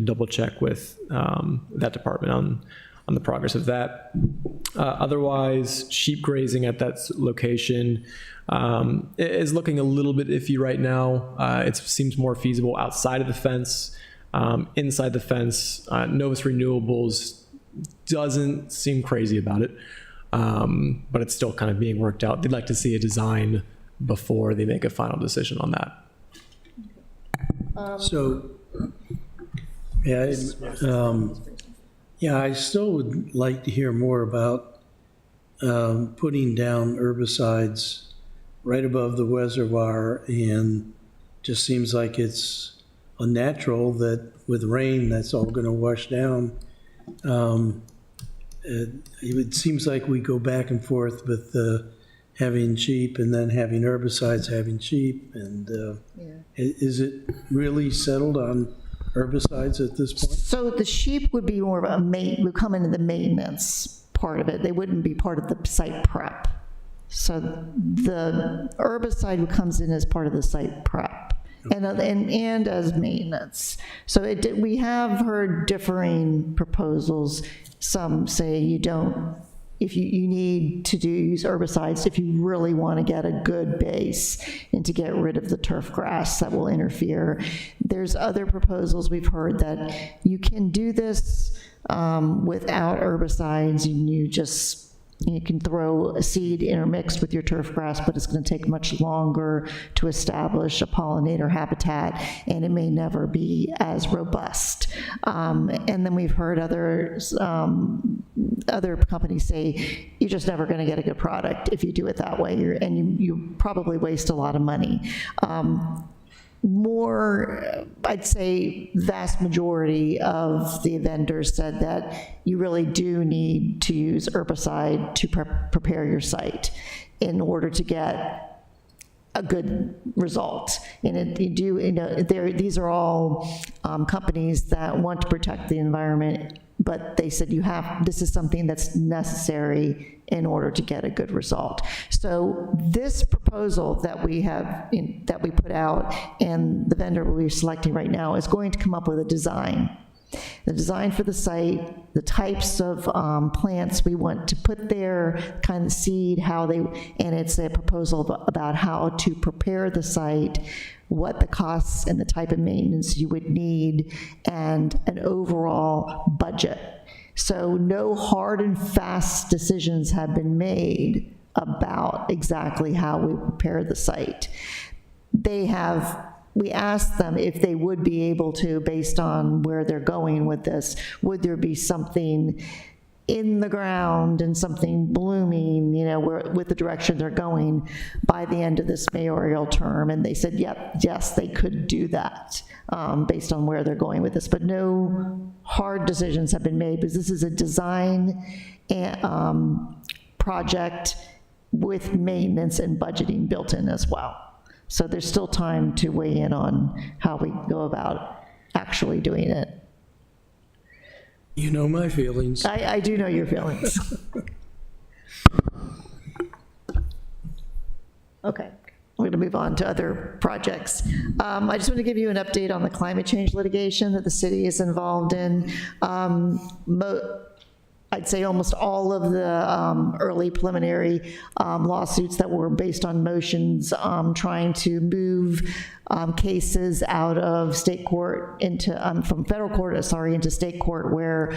Double check with that department on the progress of that. Otherwise, sheep grazing at that location is looking a little bit iffy right now. It seems more feasible outside of the fence. Inside the fence, Novus Renewables doesn't seem crazy about it, but it's still kind of being worked out. They'd like to see a design before they make a final decision on that. So, I still would like to hear more about putting down herbicides right above the reservoir, and just seems like it's unnatural that with rain, that's all going to wash down. It seems like we go back and forth with having cheap and then having herbicides having cheap, and is it really settled on herbicides at this point? So the sheep would be more of would come into the maintenance part of it. They wouldn't be part of the site prep. So the herbicide comes in as part of the site prep and as maintenance. So we have heard differing proposals. Some say you don't, if you need to use herbicides if you really want to get a good base and to get rid of the turf grass that will interfere. There's other proposals we've heard that you can do this without herbicides, and you can throw a seed intermixed with your turf grass, but it's going to take much longer to establish a pollinator habitat, and it may never be as robust. And then we've heard other companies say, you're just never going to get a good product if you do it that way, and you probably waste a lot of money. I'd say vast majority of the vendors said that you really do need to use herbicide to prepare your site in order to get a good result. And these are all companies that want to protect the environment, but they said this is something that's necessary in order to get a good result. So this proposal that we put out, and the vendor we're selecting right now is going to come up with a design. The design for the site, the types of plants we want to put there, kind of seed, and it's a proposal about how to prepare the site, what the costs and the type of maintenance you would need, and an overall budget. So no hard and fast decisions have been made about exactly how we prepare the site. We asked them if they would be able to, based on where they're going with this, would there be something in the ground and something blooming, with the direction they're going by the end of this mayoral term. And they said, yes, they could do that based on where they're going with this. But no hard decisions have been made, because this is a design project with maintenance and budgeting built in as well. So there's still time to weigh in on how we go about actually doing it. You know my feelings. I do know your feelings. Okay, we're going to move on to other projects. I just want to give you an update on the climate change litigation that the city is involved in. I'd say almost all of the early preliminary lawsuits that were based on motions trying to move cases out of state court from federal court, into state court, where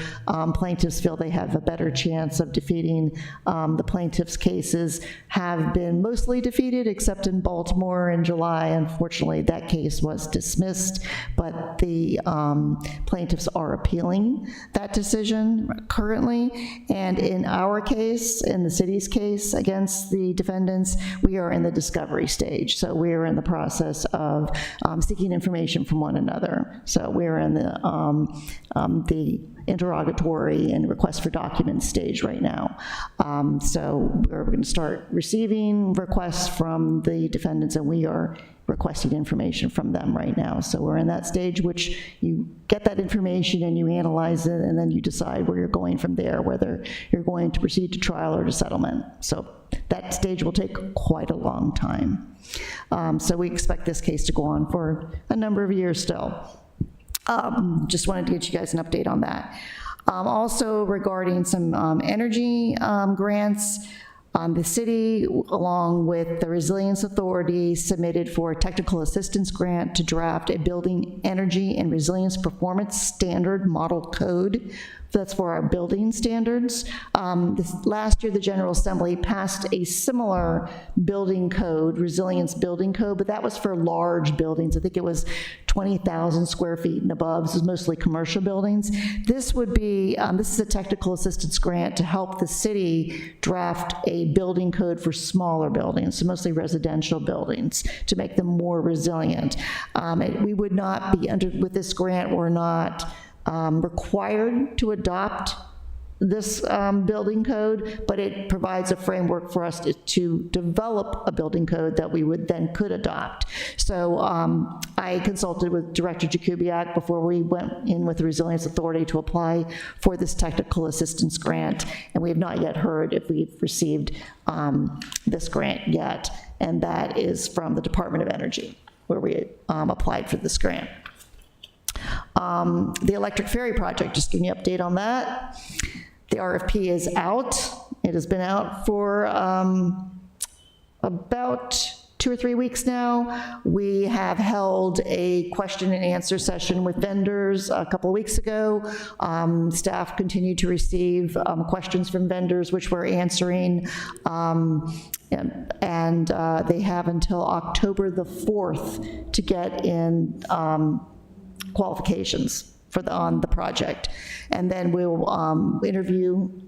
plaintiffs feel they have a better chance of defeating the plaintiffs' cases, have been mostly defeated, except in Baltimore in July. Unfortunately, that case was dismissed, but the plaintiffs are appealing that decision currently. And in our case, in the city's case against the defendants, we are in the discovery stage. So we are in the process of seeking information from one another. So we're in the interrogatory and request for documents stage right now. So we're going to start receiving requests from the defendants, and we are requesting information from them right now. So we're in that stage, which you get that information and you analyze it, and then you decide where you're going from there, whether you're going to proceed to trial or to settlement. So that stage will take quite a long time. So we expect this case to go on for a number of years still. Just wanted to get you guys an update on that. Also regarding some energy grants, the city, along with the Resilience Authority, submitted for a technical assistance grant to draft a building energy and resilience performance standard model code. That's for our building standards. Last year, the General Assembly passed a similar building code, resilience building code, but that was for large buildings. I think it was 20,000 square feet and above. This is mostly commercial buildings. This would be, this is a technical assistance grant to help the city draft a building code for smaller buildings, so mostly residential buildings, to make them more resilient. We would not be with this grant, we're not required to adopt this building code, but it provides a framework for us to develop a building code that we could adopt. So I consulted with Director Jakubiak before we went in with the Resilience Authority to apply for this technical assistance grant, and we have not yet heard if we've received this grant yet, and that is from the Department of Energy, where we applied for this grant. The electric ferry project, just giving you an update on that. The RFP is out. It has been out for about 2 or 3 weeks now. We have held a question and answer session with vendors a couple of weeks ago. Staff continued to receive questions from vendors, which we're answering. And they have until October the 4th to get in qualifications on the project. And then we'll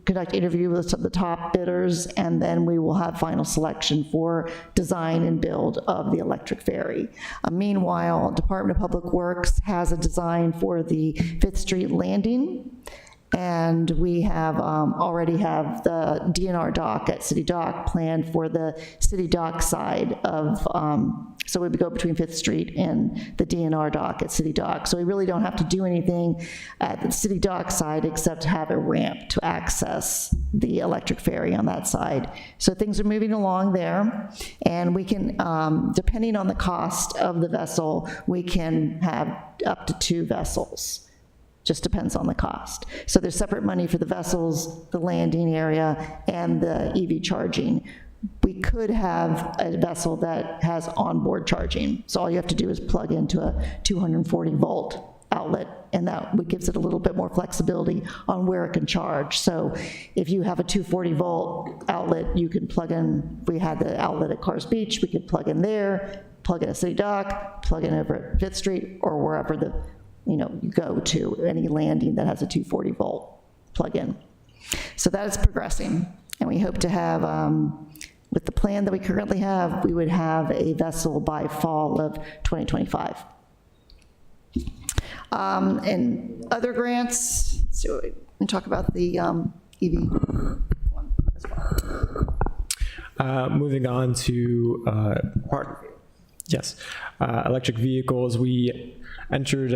conduct interview with some of the top bidders, and then we will have final selection for design and build of the electric ferry. Meanwhile, Department of Public Works has a design for the 5th Street landing, and we have already have the DNR dock at City Dock planned for the City Dock side of, so we would go between 5th Street and the DNR dock at City Dock. So we really don't have to do anything at the City Dock side except have a ramp to access the electric ferry on that side. So things are moving along there, and we can, depending on the cost of the vessel, we can have up to 2 vessels. Just depends on the cost. So there's separate money for the vessels, the landing area, and the EV charging. We could have a vessel that has onboard charging. So all you have to do is plug into a 240-volt outlet, and that gives it a little bit more flexibility on where it can charge. So if you have a 240-volt outlet, you can plug in, we had the outlet at Cars Beach, we could plug in there, plug in at City Dock, plug in over at 5th Street, or wherever you go to, any landing that has a 240-volt plug-in. So that is progressing, and we hope to have, with the plan that we currently have, we would have a vessel by fall of 2025. And other grants, so we can talk about the EV one as well. Moving on to electric vehicles. We entered,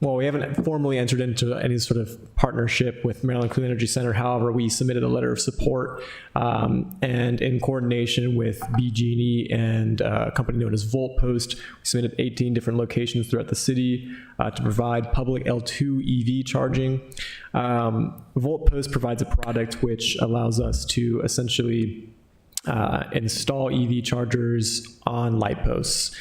we haven't formally entered into any sort of partnership with Maryland Clean Energy Center. However, we submitted a letter of support, and in coordination with BG&E and a company known as VoltPost, we submitted 18 different locations throughout the city to provide public L2 EV charging. VoltPost provides a product which allows us to essentially install EV chargers on light posts.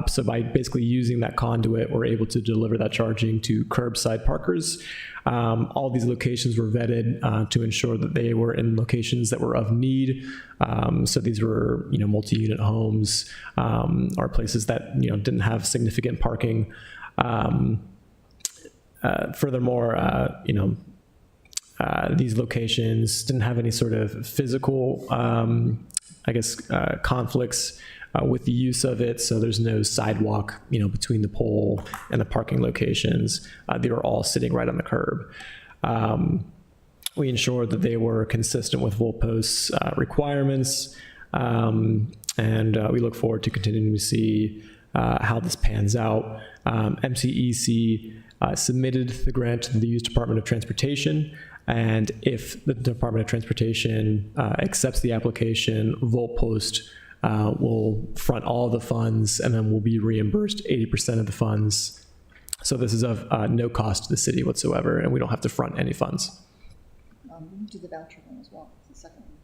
So by basically using that conduit, we're able to deliver that charging to curbside parkers. All these locations were vetted to ensure that they were in locations that were of need. So these were, multi-unit homes or places that, didn't have significant parking. Furthermore, these locations didn't have any sort of physical, conflicts with the use of it. So there's no sidewalk, between the pole and the parking locations. They were all sitting right on the curb. We ensured that they were consistent with VoltPost's requirements, and we look forward to continuing to see how this pans out. MCEC submitted the grant to the U.S. Department of Transportation, and if the Department of Transportation accepts the application, VoltPost will front all the funds, and then we'll be reimbursed 80% of the funds. So this is of no cost to the city whatsoever, and we don't have to front any funds. Do the voucher one as well, the second one.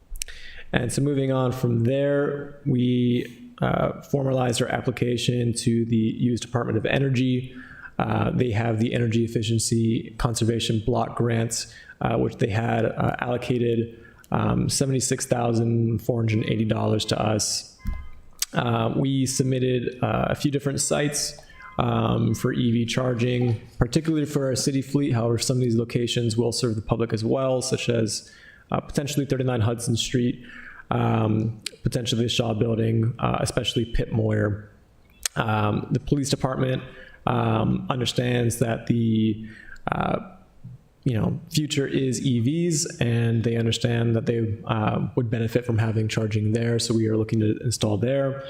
And so moving on from there, we formalized our application to the U.S. Department of Energy. They have the Energy Efficiency Conservation Block Grants, which they had allocated $76,480 to us. We submitted a few different sites for EV charging, particularly for our city fleet. However, some of these locations will serve the public as well, such as potentially 39 Hudson Street, potentially the Shaw Building, especially Pitt Moyer. The police department understands that the future is EVs, and they understand that they would benefit from having charging there, so we are looking to install there.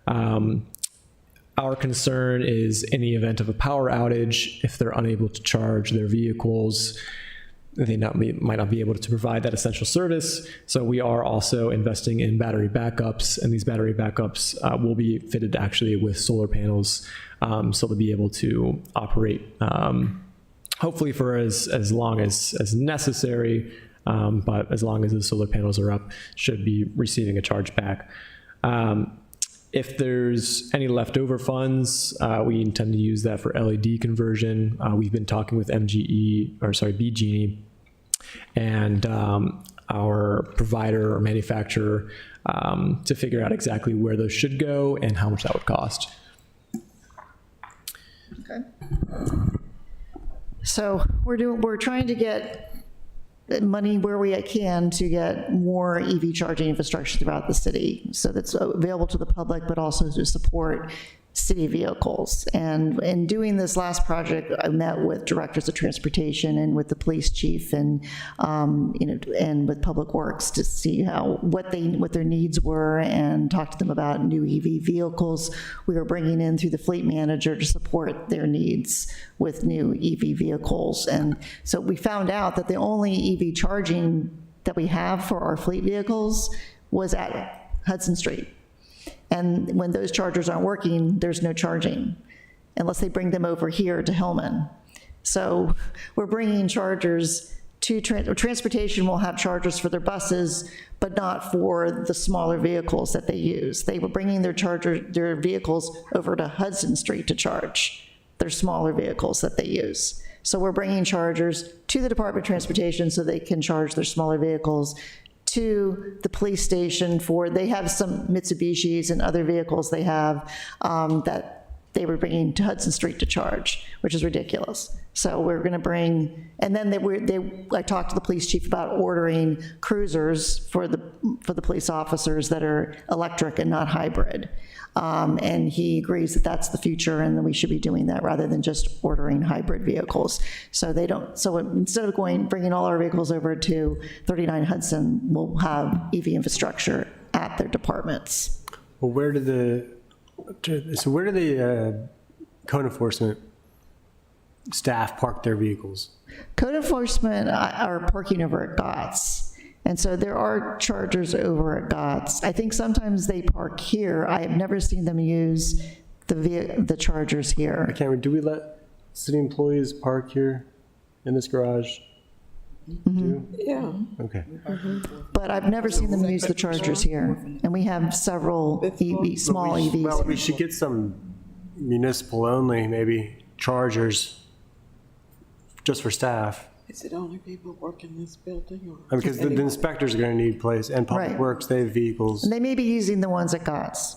Our concern is in the event of a power outage, if they're unable to charge their vehicles, they might not be able to provide that essential service. So we are also investing in battery backups, and these battery backups will be fitted actually with solar panels, so they'll be able to operate hopefully for as long as necessary, but as long as the solar panels are up, should be receiving a charge back. If there's any leftover funds, we intend to use that for LED conversion. We've been talking with BGE, and our provider or manufacturer to figure out exactly where those should go and how much that would cost. Okay. So we're trying to get money where we can to get more EV charging infrastructure throughout the city, so that's available to the public, but also to support city vehicles. And in doing this last project, I met with directors of transportation and with the police chief and and with Public Works to see what their needs were and talk to them about new EV vehicles we were bringing in through the fleet manager to support their needs with new EV vehicles. And so we found out that the only EV charging that we have for our fleet vehicles was at Hudson Street. And when those chargers aren't working, there's no charging unless they bring them over here to Hillman. So we're bringing chargers to transportation will have chargers for their buses, but not for the smaller vehicles that they use. They were bringing their vehicles over to Hudson Street to charge their smaller vehicles that they use. So we're bringing chargers to the Department of Transportation so they can charge their smaller vehicles, to the police station they have some Mitsubishis and other vehicles they have that they were bringing to Hudson Street to charge, which is ridiculous. So we're going to bring, and then I talked to the police chief about ordering cruisers for the police officers that are electric and not hybrid. And he agrees that that's the future and that we should be doing that rather than just ordering hybrid vehicles. So instead of bringing all our vehicles over to 39 Hudson, we'll have EV infrastructure at their departments. Well, where do the code enforcement staff park their vehicles? Code enforcement are parking over at GOTS. And so there are chargers over at GOTS. I think sometimes they park here. I have never seen them use the chargers here. Do we let city employees park here in this garage? Do? Yeah. Okay. But I've never seen them use the chargers here. And we have several small EVs. Well, we should get some municipal only, maybe, chargers just for staff. Is it only people working in this building? Or Because the inspectors are going to need place, and Public Right. Works, they have vehicles. And they may be using the ones at GOTS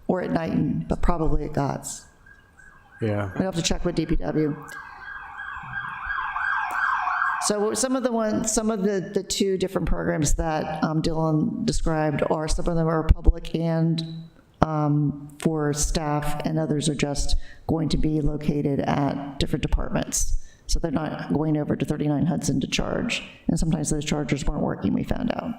or at Knighton, but probably at GOTS. Yeah. We'll have to check with DPW. So some of the two different programs that Dylan described some of them are public and for staff, and others are just going to be located at different departments. So they're not going over to 39 Hudson to charge. And sometimes those chargers weren't working, we found out.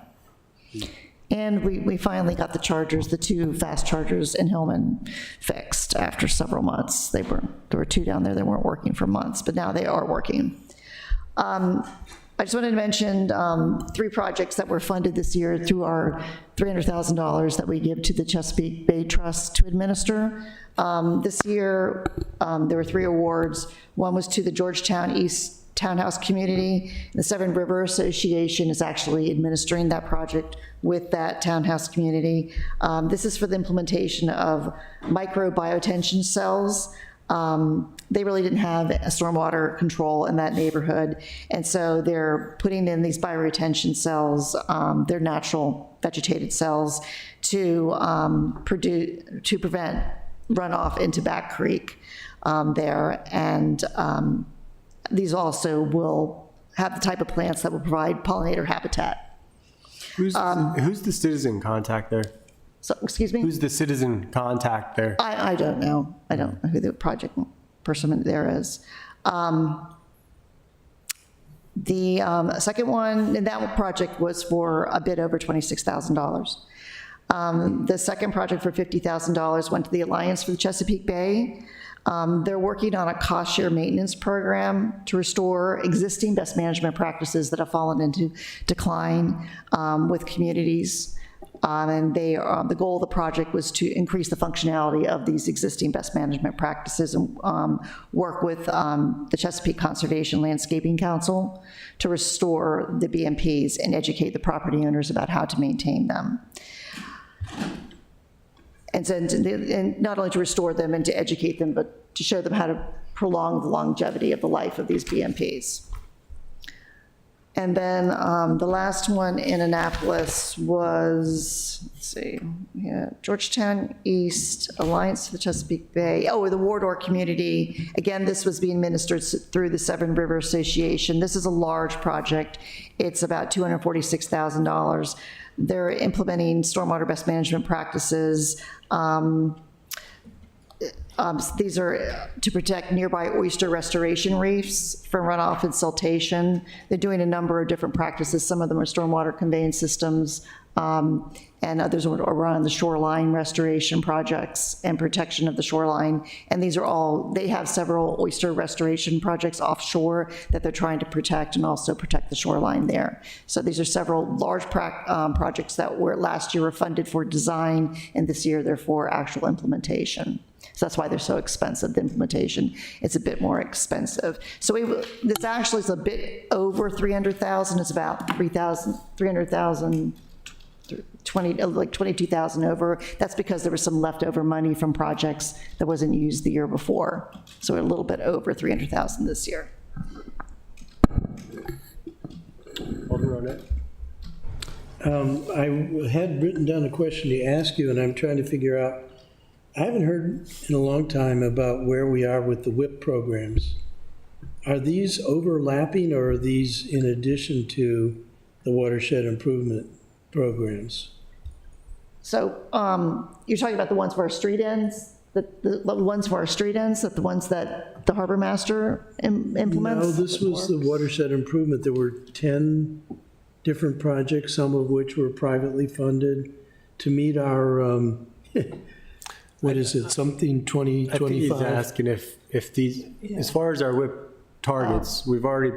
And we finally got the two fast chargers in Hillman fixed after several months. There were two down there that weren't working for months, but now they are working. I just wanted to mention 3 projects that were funded this year through our $300,000 that we give to the Chesapeake Bay Trust to administer. This year, there were 3 awards. One was to the Georgetown East Townhouse Community. The Severn River Association is actually administering that project with that townhouse community. This is for the implementation of micro biotension cells. They really didn't have a stormwater control in that neighborhood, and so they're putting in these bioretention cells, they're natural vegetated cells, to prevent runoff into Back Creek there, and these also will have the type of plants that will provide pollinator habitat. Who's the citizen contact there? So, excuse me? Who's the citizen contact there? I don't know. I don't know who the project person there is. The second one, and that project was for a bit over $26,000. The second project for $50,000 went to the Alliance for the Chesapeake Bay. They're working on a cost share maintenance program to restore existing best management practices that have fallen into decline with communities. And the goal of the project was to increase the functionality of these existing best management practices and work with the Chesapeake Conservation Landscaping Council to restore the BMPs and educate the property owners about how to maintain them. And not only to restore them and to educate them, but to show them how to prolong the longevity of the life of these BMPs. And then the last one in Annapolis was, let's see, Georgetown East, Alliance for the Chesapeake Bay. Oh, the Wardour community. Again, this was being administered through the Severn River Association. This is a large project. It's about $246,000. They're implementing stormwater best management practices. These are to protect nearby oyster restoration reefs from runoff and siltation. They're doing a number of different practices. Some of them are stormwater conveyance systems, and others are around the shoreline restoration projects and protection of the shoreline. And these are all, they have several oyster restoration projects offshore that they're trying to protect and also protect the shoreline there. So these are several large projects that were last year were funded for design, and this year they're for actual implementation. So that's why they're so expensive, the implementation. It's a bit more expensive. So this actually is a bit over 300,000. It's about 300,000, 22,000 over. That's because there was some leftover money from projects that wasn't used the year before. So we're a little bit over 300,000 this year. Alderman Ronet? I had written down a question to ask you, and I'm trying to figure out, I haven't heard in a long time about where we are with the WIP programs. Are these overlapping, or are these in addition to the watershed improvement programs? So you're talking about the ones for our street ends? The ones for our street ends, that the ones that the harbor master implements? No, this was the watershed improvement. There were 10 different projects, some of which were privately funded to meet our, what is it, something 2025? I think he's asking if these, as far as our WIP targets, we've already,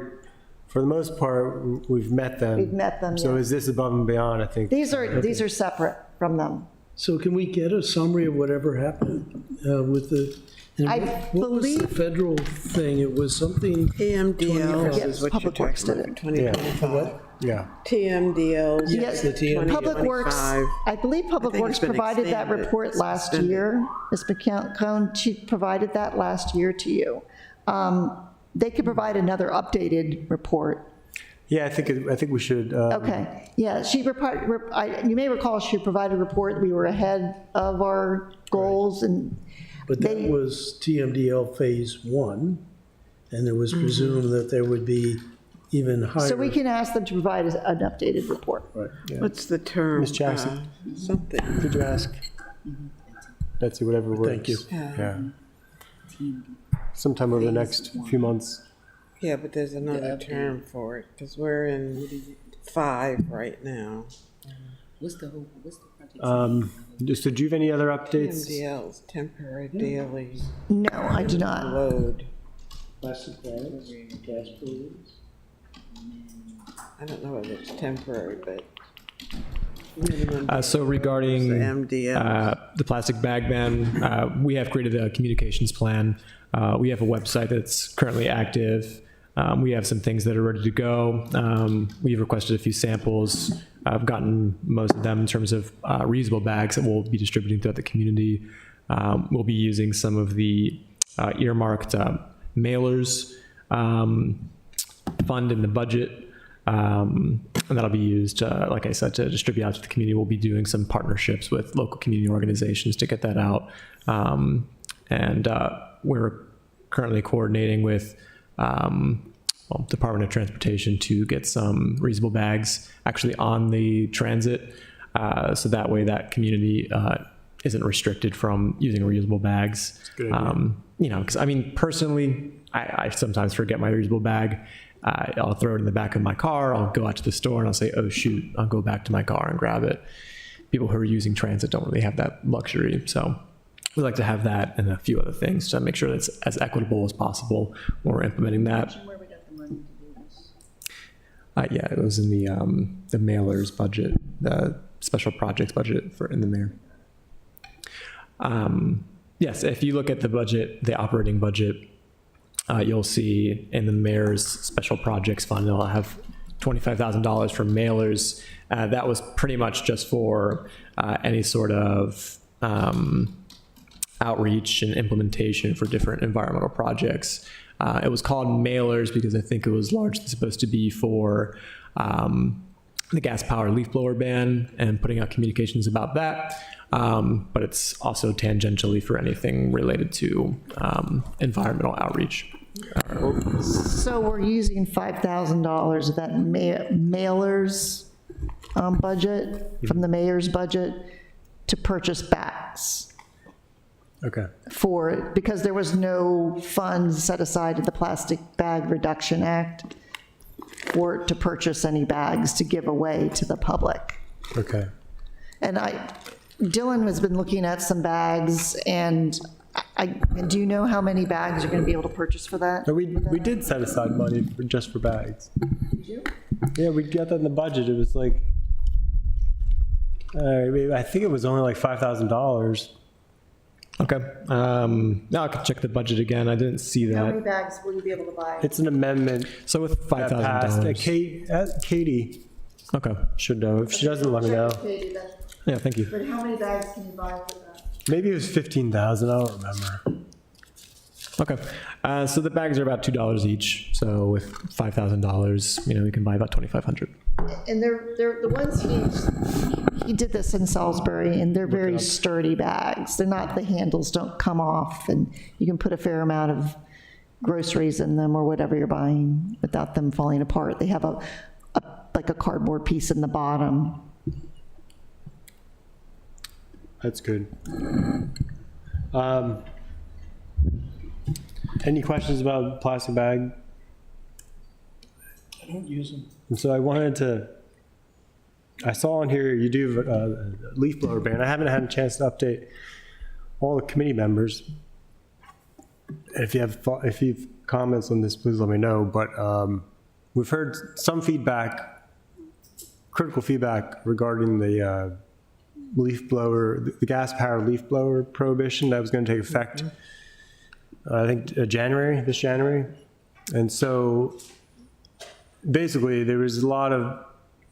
for the most part, we've met them. We've met them, So yeah. is this above and beyond, I think? These are separate from them. So can we get a summary of whatever happened with the, and I what was the believe- federal thing? It was something, TMDL Yes, is what you're Public Works talking did about, it. 2025. Yeah. TMDL. Yes, the TM. Public Works, 2025. I believe Public think Works it's been provided that extended. report It's last extended. year. Ms. McCone, she provided that last year to you. They could provide another updated report. Yeah, I think we should. Okay, yeah, you may recall she provided a report that we were ahead of our goals, and but that was TMDL Phase 1, and it was presumed that there would be even higher. so we can ask them to provide an updated report. Right, yeah. What's the term? Ms. Jackson? Something. Could you ask? Betsy, whatever works. Thank you. Yeah. Sometime over the next few months. Yeah, but there's another term for it, because we're in 5 right now. What's the project? So do you have any other updates? TMDL is temporary daily No, I do not. load. Plastic bags, gas balloons. I don't know whether it's temporary, but. minimum So regarding the MDL. the plastic bag ban, we have created a communications plan. We have a website that's currently active. We have some things that are ready to go. We've requested a few samples. I've gotten most of them in terms of reusable bags that we'll be distributing throughout the community. We'll be using some of the earmarked mailers fund in the budget. And that'll be used, like I said, to distribute out to the community. We'll be doing some partnerships with local community organizations to get that out. And we're currently coordinating with Department of Transportation to get some reusable bags actually on the transit. So that way that community isn't restricted from using reusable bags. You know, because I mean, personally, I sometimes forget my reusable bag. I'll throw it in the back of my car, I'll go out to the store and I'll say, oh shoot, I'll go back to my car and grab it. People who are using transit don't really have that luxury. So we like to have that and a few other things to make sure that it's as equitable as possible when we're implementing that. Where we got the money to do this? Yeah, it was in the mailers budget, the special projects budget for in the mayor. Yes, if you look at the budget, the operating budget, you'll see in the mayor's special projects fund, it'll have $25,000 for mailers. That was pretty much just for any sort of outreach and implementation for different environmental projects. It was called mailers because I think it was largely supposed to be for the gas powered leaf blower ban and putting out communications about that. But it's also tangentially for anything related to environmental outreach. So we're using $5,000 of that mailers budget, from the mayor's budget, to purchase bags Okay. for it, because there was no funds set aside in the Plastic Bag Reduction Act for it to purchase any bags to give away to the public. Okay. And Dylan has been looking at some bags, and do you know how many bags you're going to be able to purchase for that? No, we did set aside money just for bags. Did you? Yeah, we got that in the budget. It was like, I think it was only like $5,000. Okay. Now I can check the budget again. I didn't see How many that. bags will you be able to buy? It's an amendment So with that passed. $5,000. Katie Okay. should know. If she doesn't, let me know. Yeah, thank you. But how many bags can you buy for that? Maybe it was 15,000. I don't remember. Okay. So the bags are about $2 each. So with $5,000, we can buy about 2,500. And they're the ones he did this in Salisbury, and they're very sturdy bags. They're not, the handles don't come off, and you can put a fair amount of groceries in them or whatever you're buying without them falling apart. They have like a cardboard piece in the bottom. That's good. Any questions about plastic bag? I don't use them. And so I saw on here you do have a leaf blower ban. I haven't had a chance to update all the committee members. If you have comments on this, please let me know. But we've heard some feedback, critical feedback regarding the leaf blower, the gas powered leaf blower prohibition that was going to take effect, I think this January. And so basically there was a lot of,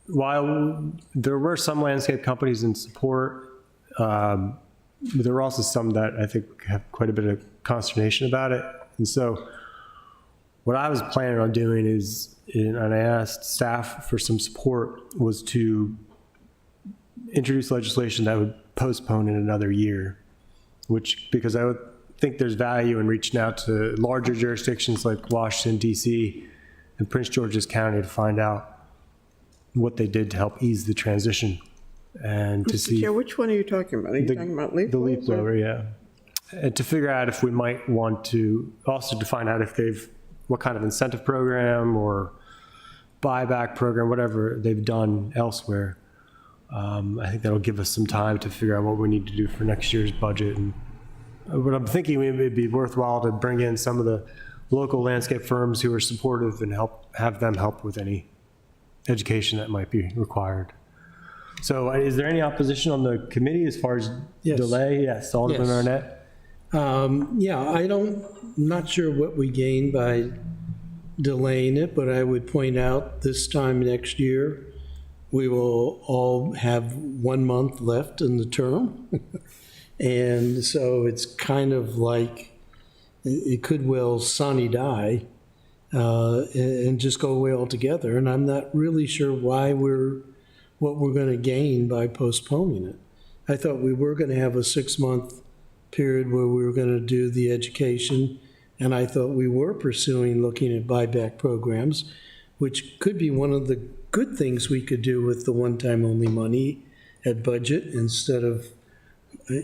while there were some landscape companies in support, there were also some that I think have quite a bit of consternation about it. And so what I was planning on doing is, and I asked staff for some support, was to introduce legislation that would postpone in another year, because I would think there's value in reaching out to larger jurisdictions like Washington, D.C. and Prince George's County to find out what they did to help ease the transition and to see. Yeah, which one are you talking about? Are you talking about leaf the leaf blowers or- blower, yeah. And to figure out if we might want to, also to find out if what kind of incentive program or buyback program, whatever they've done elsewhere. I think that'll give us some time to figure out what we need to do for next year's budget. And what I'm thinking, it would be worthwhile to bring in some of the local landscape firms who are supportive and have them help with any education that might be required. So is there any opposition on the committee as far as Yes. delay? Yes, Alderman Yes. Arnett? Yeah, I'm not sure what we gain by delaying it, but I would point out this time next year, we will all have 1 month left in the term. And so it's kind of like, it could well sine die and just go away altogether. And I'm not really sure what we're going to gain by postponing it. I thought we were going to have a 6-month period where we were going to do the education, and I thought we were pursuing looking at buyback programs, which could be one of the good things we could do with the one-time only money at budget instead of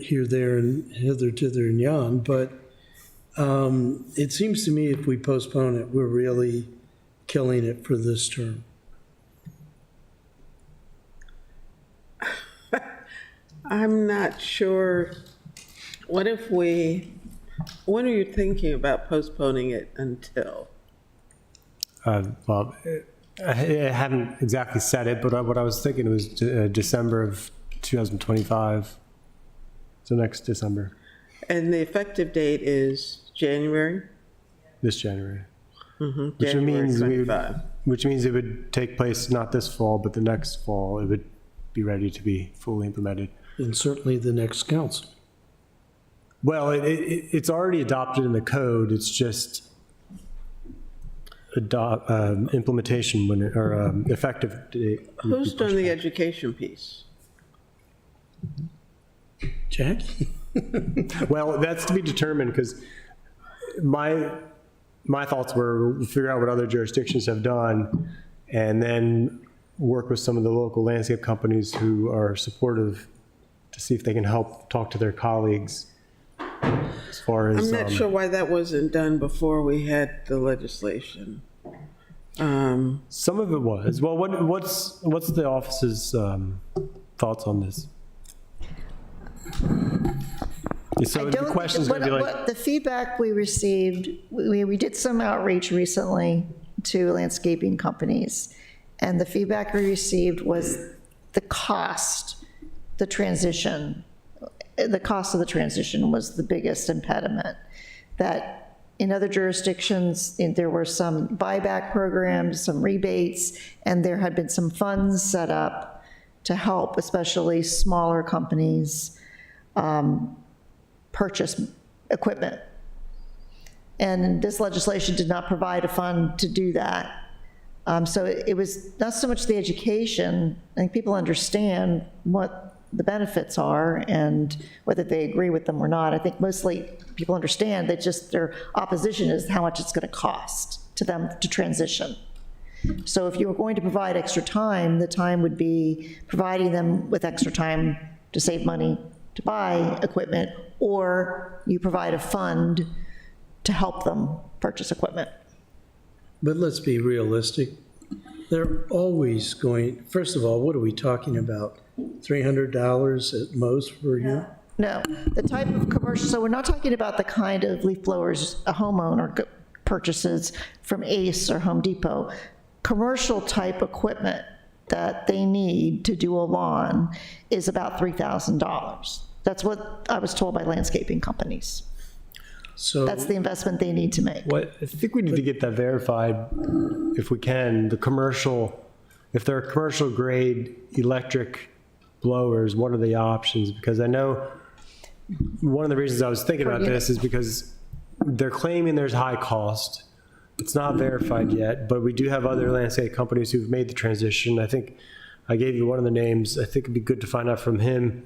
here, there, and hither, thither, and yon. But it seems to me if we postpone it, we're really killing it for this term. I'm not sure. When are you thinking about postponing it until? Well, I haven't exactly said it, but what I was thinking was December of 2025, so next December, And the effective date is January? this January. January Which means it would take place not this fall, but the next fall, it would be ready to be fully implemented. And certainly the next council. Well, it's already adopted in the code, it's just implementation or effective date. would be Who's done pushed the back. education piece? Jackie? Well, that's to be determined, because my thoughts were figure out what other jurisdictions have done, and then work with some of the local landscape companies who are supportive to see if they can help talk to their colleagues as far as. I'm not sure why that wasn't done before we had the legislation. Some of it was. Well, what's the office's thoughts on this? So the question's going to be like, The feedback we received, we did some outreach recently to landscaping companies, and the feedback we received was the cost of the transition was the biggest impediment. That in other jurisdictions, there were some buyback programs, some rebates, and there had been some funds set up to help, especially smaller companies, purchase equipment. And this legislation did not provide a fund to do that. So it was not so much the education. I think people understand what the benefits are and whether they agree with them or not. I think mostly people understand that just their opposition is how much it's going to cost to them to transition. So if you were going to provide extra time, the time would be providing them with extra time to save money to buy equipment, or you provide a fund to help them purchase equipment. But let's be realistic. They're always going, first of all, what are we talking about? $300 at most for a year? No, the type of commercial, so we're not talking about the kind of leaf blowers a homeowner purchases from Ace or Home Depot. Commercial type equipment that they need to do a lawn is about $3,000. That's what I was told by landscaping companies. So That's the investment they need to make. what, I think we need to get that verified if we can. The commercial, if there are commercial grade electric blowers, what are the options? Because I know one of the reasons I was thinking about this is because they're claiming there's high cost. It's not verified yet, but we do have other landscape companies who've made the transition. I think I gave you one of the names. I think it'd be good to find out from him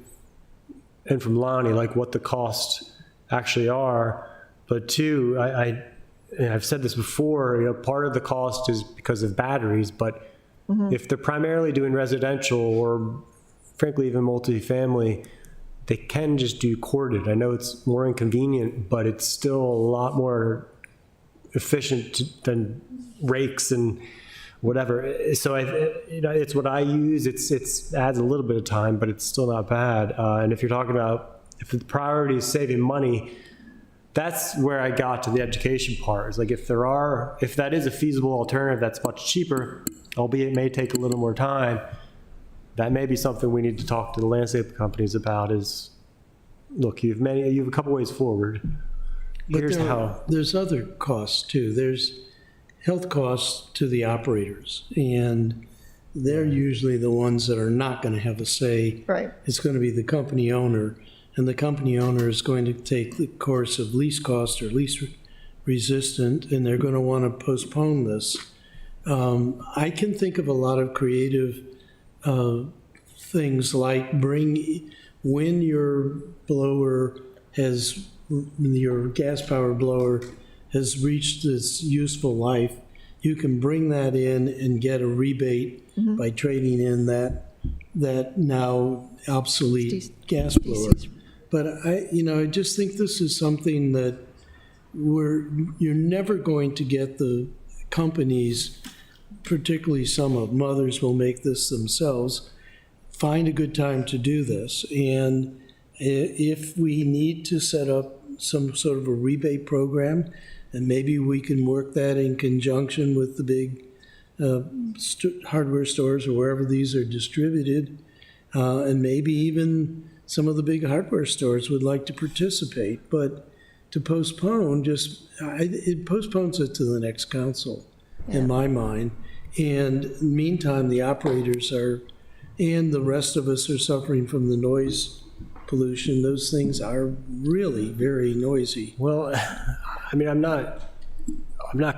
and from Lonnie, like what the costs actually are. But two, I've said this before, part of the cost is because of batteries, but if they're primarily doing residential or frankly even multifamily, they can just do corded. I know it's more inconvenient, but it's still a lot more efficient than rakes and whatever. So it's what I use. It's adds a little bit of time, but it's still not bad. And if you're talking about, if the priority is saving money, that's where I got to the education part. Is like if that is a feasible alternative that's much cheaper, albeit it may take a little more time, that may be something we need to talk to the landscape companies about. Is look, you have a couple ways forward. But Here's how. there's other costs too. There's health costs to the operators, and they're usually the ones that are not going to have a say. Right. It's going to be the company owner, and the company owner is going to take the course of least cost or least resistant, and they're going to want to postpone this. I can think of a lot of creative things like when your blower has, your gas power blower has reached its useful life, you can bring that in and get a rebate by trading in that now obsolete gas blower. But I just think this is something that you're never going to get the companies particularly some of mothers will make this themselves, find a good time to do this. And if we need to set up some sort of a rebate program, and maybe we can work that in conjunction with the big hardware stores or wherever these are distributed, and maybe even some of the big hardware stores would like to participate. But to postpone, it postpones it to the next council, in my mind. And meantime, the operators and the rest of us are suffering from the noise pollution. Those things are really very noisy. Well, I mean, I'm not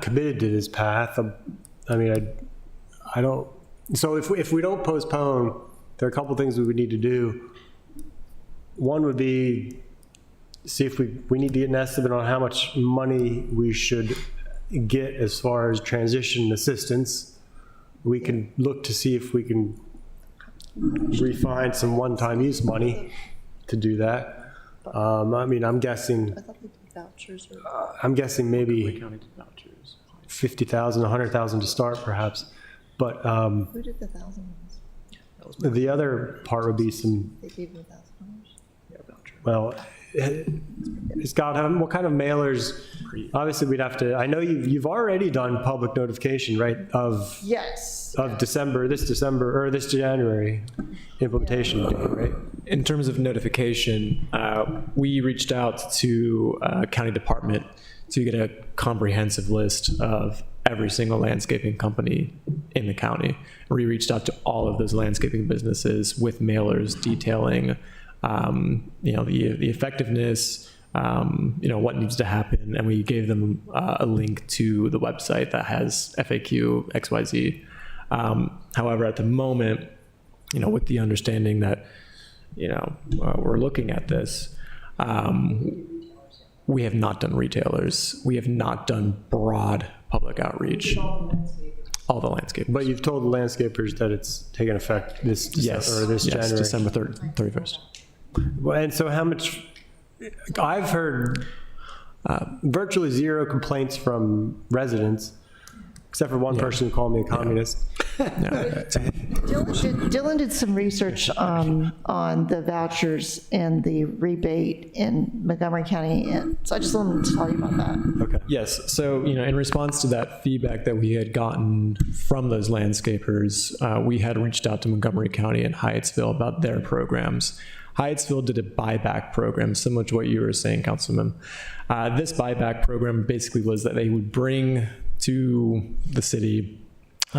committed to this path. I don't, so if we don't postpone, there are a couple things we would need to do. One would be see if we need to get an estimate on how much money we should get as far as transition assistance. We can look to see if we can refine some one-time use money to do that. I mean, I'm guessing maybe 50,000, 100,000 to start perhaps. But Who did the $1,000? the other part would be some, They gave you $1,000? well, Scott, what kind of mailers? Obviously, we'd have to, I know you've already done public notification, right, of Yes. this January implementation date, right? In terms of notification, we reached out to county department to get a comprehensive list of every single landscaping company in the county. We reached out to all of those landscaping businesses with mailers detailing, the effectiveness, what needs to happen, and we gave them a link to the website that has FAQ XYZ. However, at the moment, with the understanding that, we're looking at this, we have not done retailers. We have not done broad public outreach. All the landscapers. But you've told the landscapers that it's taking effect this December, or this January. December 31st. Well, and so how much, I've heard virtually zero complaints from residents, except for one person who called me a communist. Dylan did some research on the vouchers and the rebate in Montgomery County, and so I just wanted to tell you about that. Okay. Yes, so, in response to that feedback that we had gotten from those landscapers, we had reached out to Montgomery County and Hyattsville about their programs. Hyattsville did a buyback program, similar to what you were saying, Councilman. This buyback program basically was that they would bring to the city,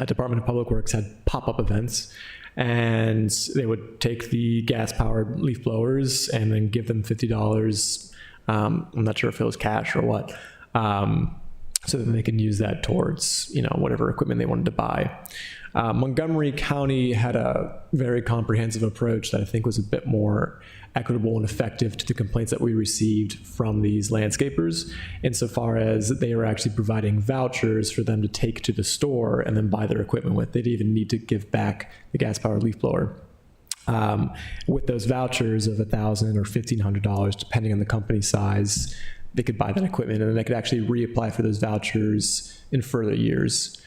Department of Public Works had pop-up events, and they would take the gas-powered leaf blowers and then give them $50. I'm not sure if it was cash or what, so that they can use that towards, whatever equipment they wanted to buy. Montgomery County had a very comprehensive approach that I think was a bit more equitable and effective to the complaints that we received from these landscapers, insofar as they were actually providing vouchers for them to take to the store and then buy their equipment with. They didn't even need to give back the gas-powered leaf blower. With those vouchers of $1,000 or $1,500, depending on the company size, they could buy that equipment, and then they could actually reapply for those vouchers in further years.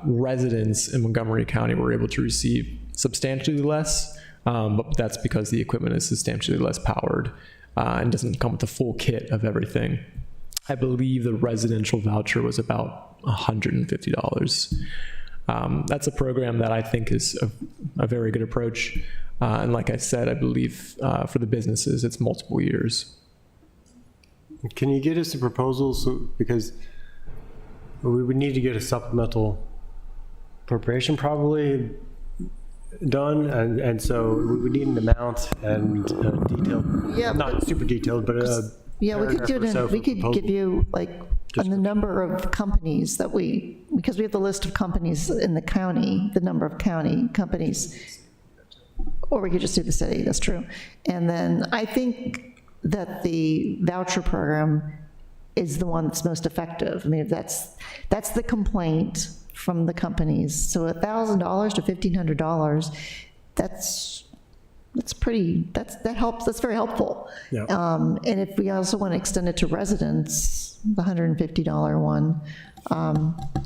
Residents in Montgomery County were able to receive substantially less, but that's because the equipment is substantially less powered and doesn't come with the full kit of everything. I believe the residential voucher was about $150. That's a program that I think is a very good approach. And like I said, I believe for the businesses, it's multiple years. Can you get us a proposal? Because we would need to get a supplemental appropriation probably done, and so we would need an amount and detailed, Yeah, not super detailed, but Yeah, we could do paragraph or so it, we for could proposal. give you on the number of companies that because we have the list of companies in the county, the number of county companies, or we could just do the city, that's true. And then I think that the voucher program is the one that's most effective. I mean, that's the complaint from the companies. So $1,000 to $1,500, that's that helps, that's very helpful. Yeah. And if we also want to extend it to residents, the $150 one,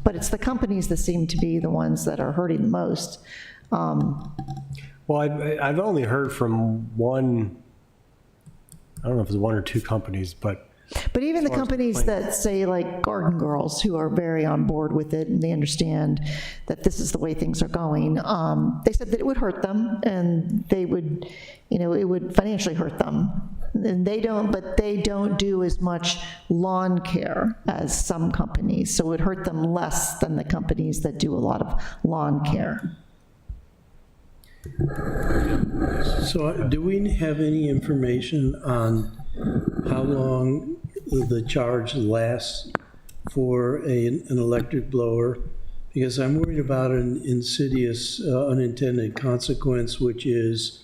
but it's the companies that seem to be the ones that are hurting the most. Well, I've only heard from one, I don't know if it's one or two companies, but But even the far as companies complaints. that say like Garden Girls, who are very on board with it and they understand that this is the way things are going, they said that it would hurt them and they would, it would financially hurt them. And but they don't do as much lawn care as some companies, so it would hurt them less than the companies that do a lot of lawn care. So do we have any information on how long the charge lasts for an electric blower? Because I'm worried about an insidious unintended consequence, which is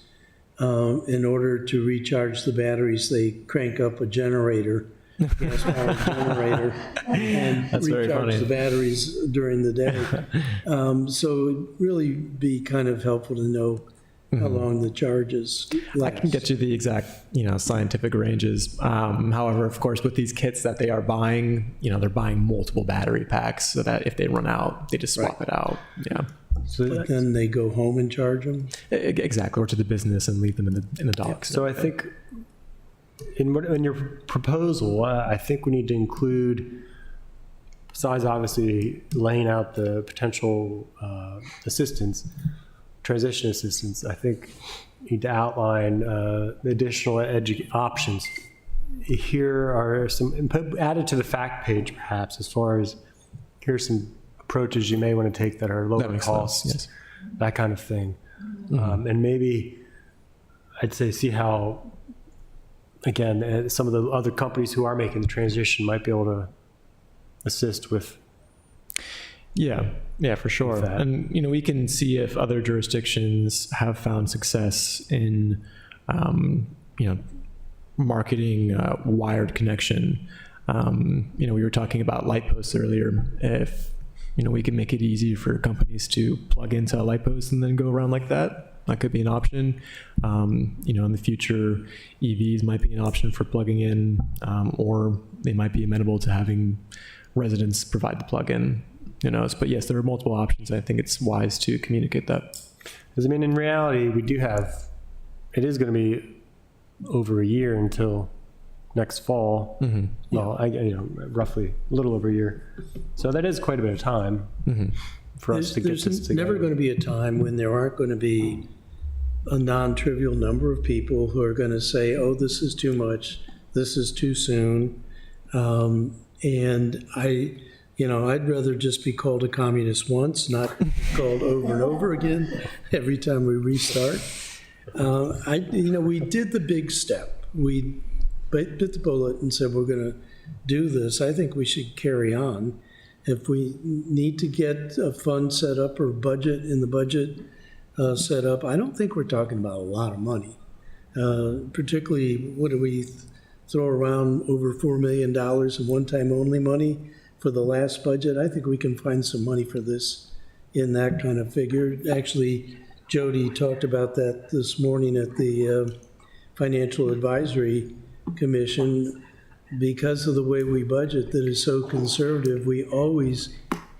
in order to recharge the batteries, they crank up a generator, gas-powered generator, and That's very recharge funny. the batteries during the day. So it'd really be kind of helpful to know how long the charges last. I can get you the exact, scientific ranges. However, of course, with these kits that they are buying, they're buying multiple battery packs so that if they run out, they just swap it out. Yeah, But then they go home and charge them? exactly. Or to the business and leave them in the docks. so I think in your proposal, I think we need to include, besides obviously laying out the potential transition assistance, I think you need to outline additional options. Here are some, added to the fact page perhaps, as far as here's some approaches you may want to take that are lower That makes cost, sense, yes. that kind of thing. And maybe I'd say see how, again, some of the other companies who are making the transition might be able to assist with. Yeah, for sure. that. And, we can see if other jurisdictions have found success in, marketing wired connection. We were talking about light posts earlier. If, we can make it easy for companies to plug into a light post and then go around like that, that could be an option. In the future, EVs might be an option for plugging in, or they might be amenable to having residents provide the plug-in. But yes, there are multiple options. I think it's wise to communicate that. Because in reality, it is going to be over a year until next fall. Well, roughly a little over a year. So that is quite a bit of time for us to get this There's together. never going to be a time when there aren't going to be a non-trivial number of people who are going to say, oh, this is too much, this is too soon. And I'd rather just be called a communist once, not called over and over again every time we restart. We did the big step. We bit the bullet and said we're going to do this. I think we should carry on. If we need to get a fund set up or budget in the budget set up, I don't think we're talking about a lot of money. Particularly, what do we throw around over $4 million in one-time only money for the last budget? I think we can find some money for this in that kind of figure. Actually, Jody talked about that this morning at the Financial Advisory Commission. Because of the way we budget that is so conservative, we always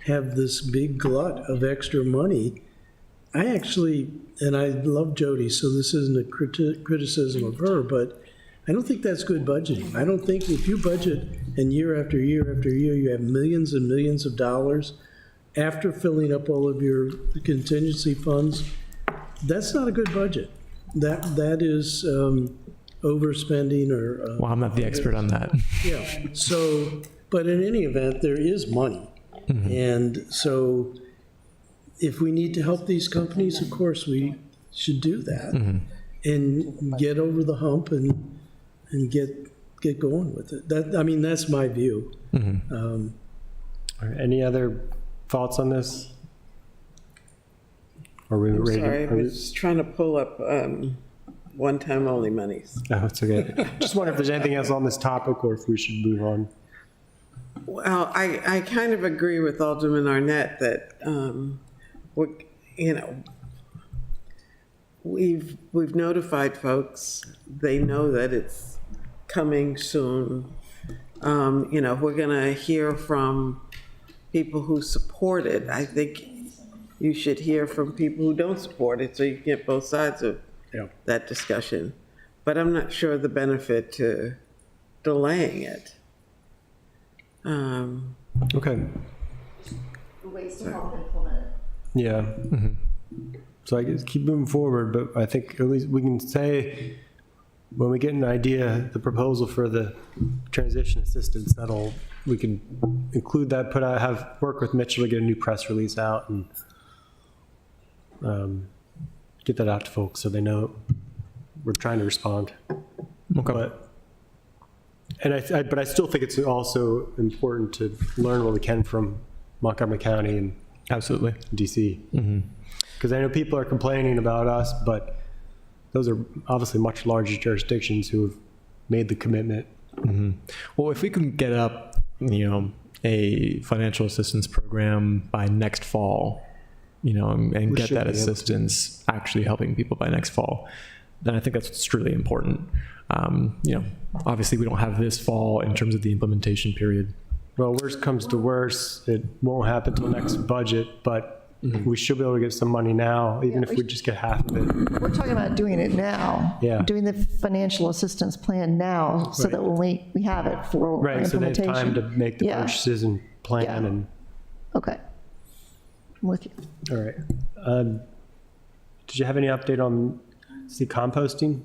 have this big glut of extra money. I love Jody, so this isn't a criticism of her, but I don't think that's good budgeting. I don't think if you budget and year after year after year, you have millions and millions of dollars after filling up all of your contingency funds, that's not a good budget. That is overspending or. Well, I'm not the expert on that. Yeah, so, but in any event, there is money. And so if we need to help these companies, of course, we should do that and get over the hump and get going with it. That's my view. Any other thoughts on this? Are we I'm ready? sorry, I was trying to pull up one-time only monies. No, it's okay. Just wonder if there's anything else on this topic or if we should move on. Well, I kind of agree with Alderman Arnett that, we've notified folks. They know that it's coming soon. You know, we're gonna hear from people who support it. I think you should hear from people who don't support it, so you get both sides of that discussion. But I'm not sure the benefit to delaying it. Okay, Ways to help implement it. yeah. So I guess keep moving forward, but I think at least we can say, when we get an idea, the proposal for the transition assistance, we can include that, work with Mitchell to get a new press release out and get that out to folks so they know we're trying to respond. Okay. But I still think it's also important to learn what we can from Montgomery County and Absolutely. DC. Because I know people are complaining about us, but those are obviously much larger jurisdictions who have made the commitment. Well, if we can get up, a financial assistance program by next fall, and get should that be able to. assistance actually helping people by next fall, then I think that's what's really important. Obviously we don't have this fall in terms of the implementation period. Well, worst comes to worst, it won't happen till next budget, but we should be able to get some money now, even if we just get half of it. We're talking about doing it now. Yeah. Doing the financial assistance plan now, so that when we have it for Right, so they have implementation. time to make the Yeah. purchases and plan Yeah. and, Okay. I'm with you. all right. Did you have any update on composting?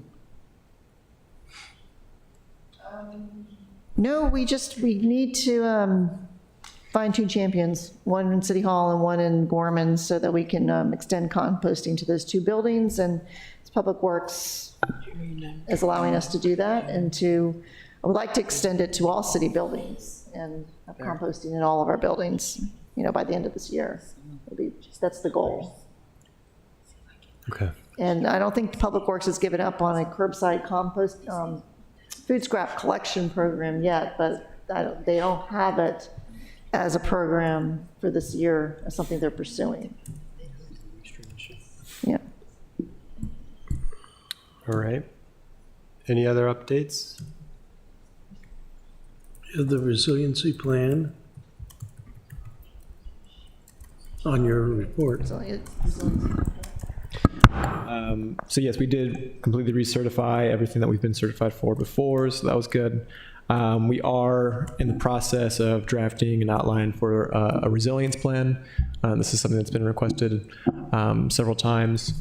No, we need to find two champions, one in City Hall and one in Gorman, so that we can extend composting to those two buildings. And Public Works is allowing us to do that, and I would like to extend it to all city buildings and have composting in all of our buildings, by the end of this year. That's the goal. Okay. And I don't think Public Works has given up on a curbside compost, food scrap collection program yet, but they don't have it as a program for this year, as something they're pursuing. Yeah. All right. Any other updates? The resiliency plan on your report. So So yes, we did completely recertify everything that we've been certified for before, so that was good. We are in the process of drafting an outline for a resilience plan. This is something that's been requested several times.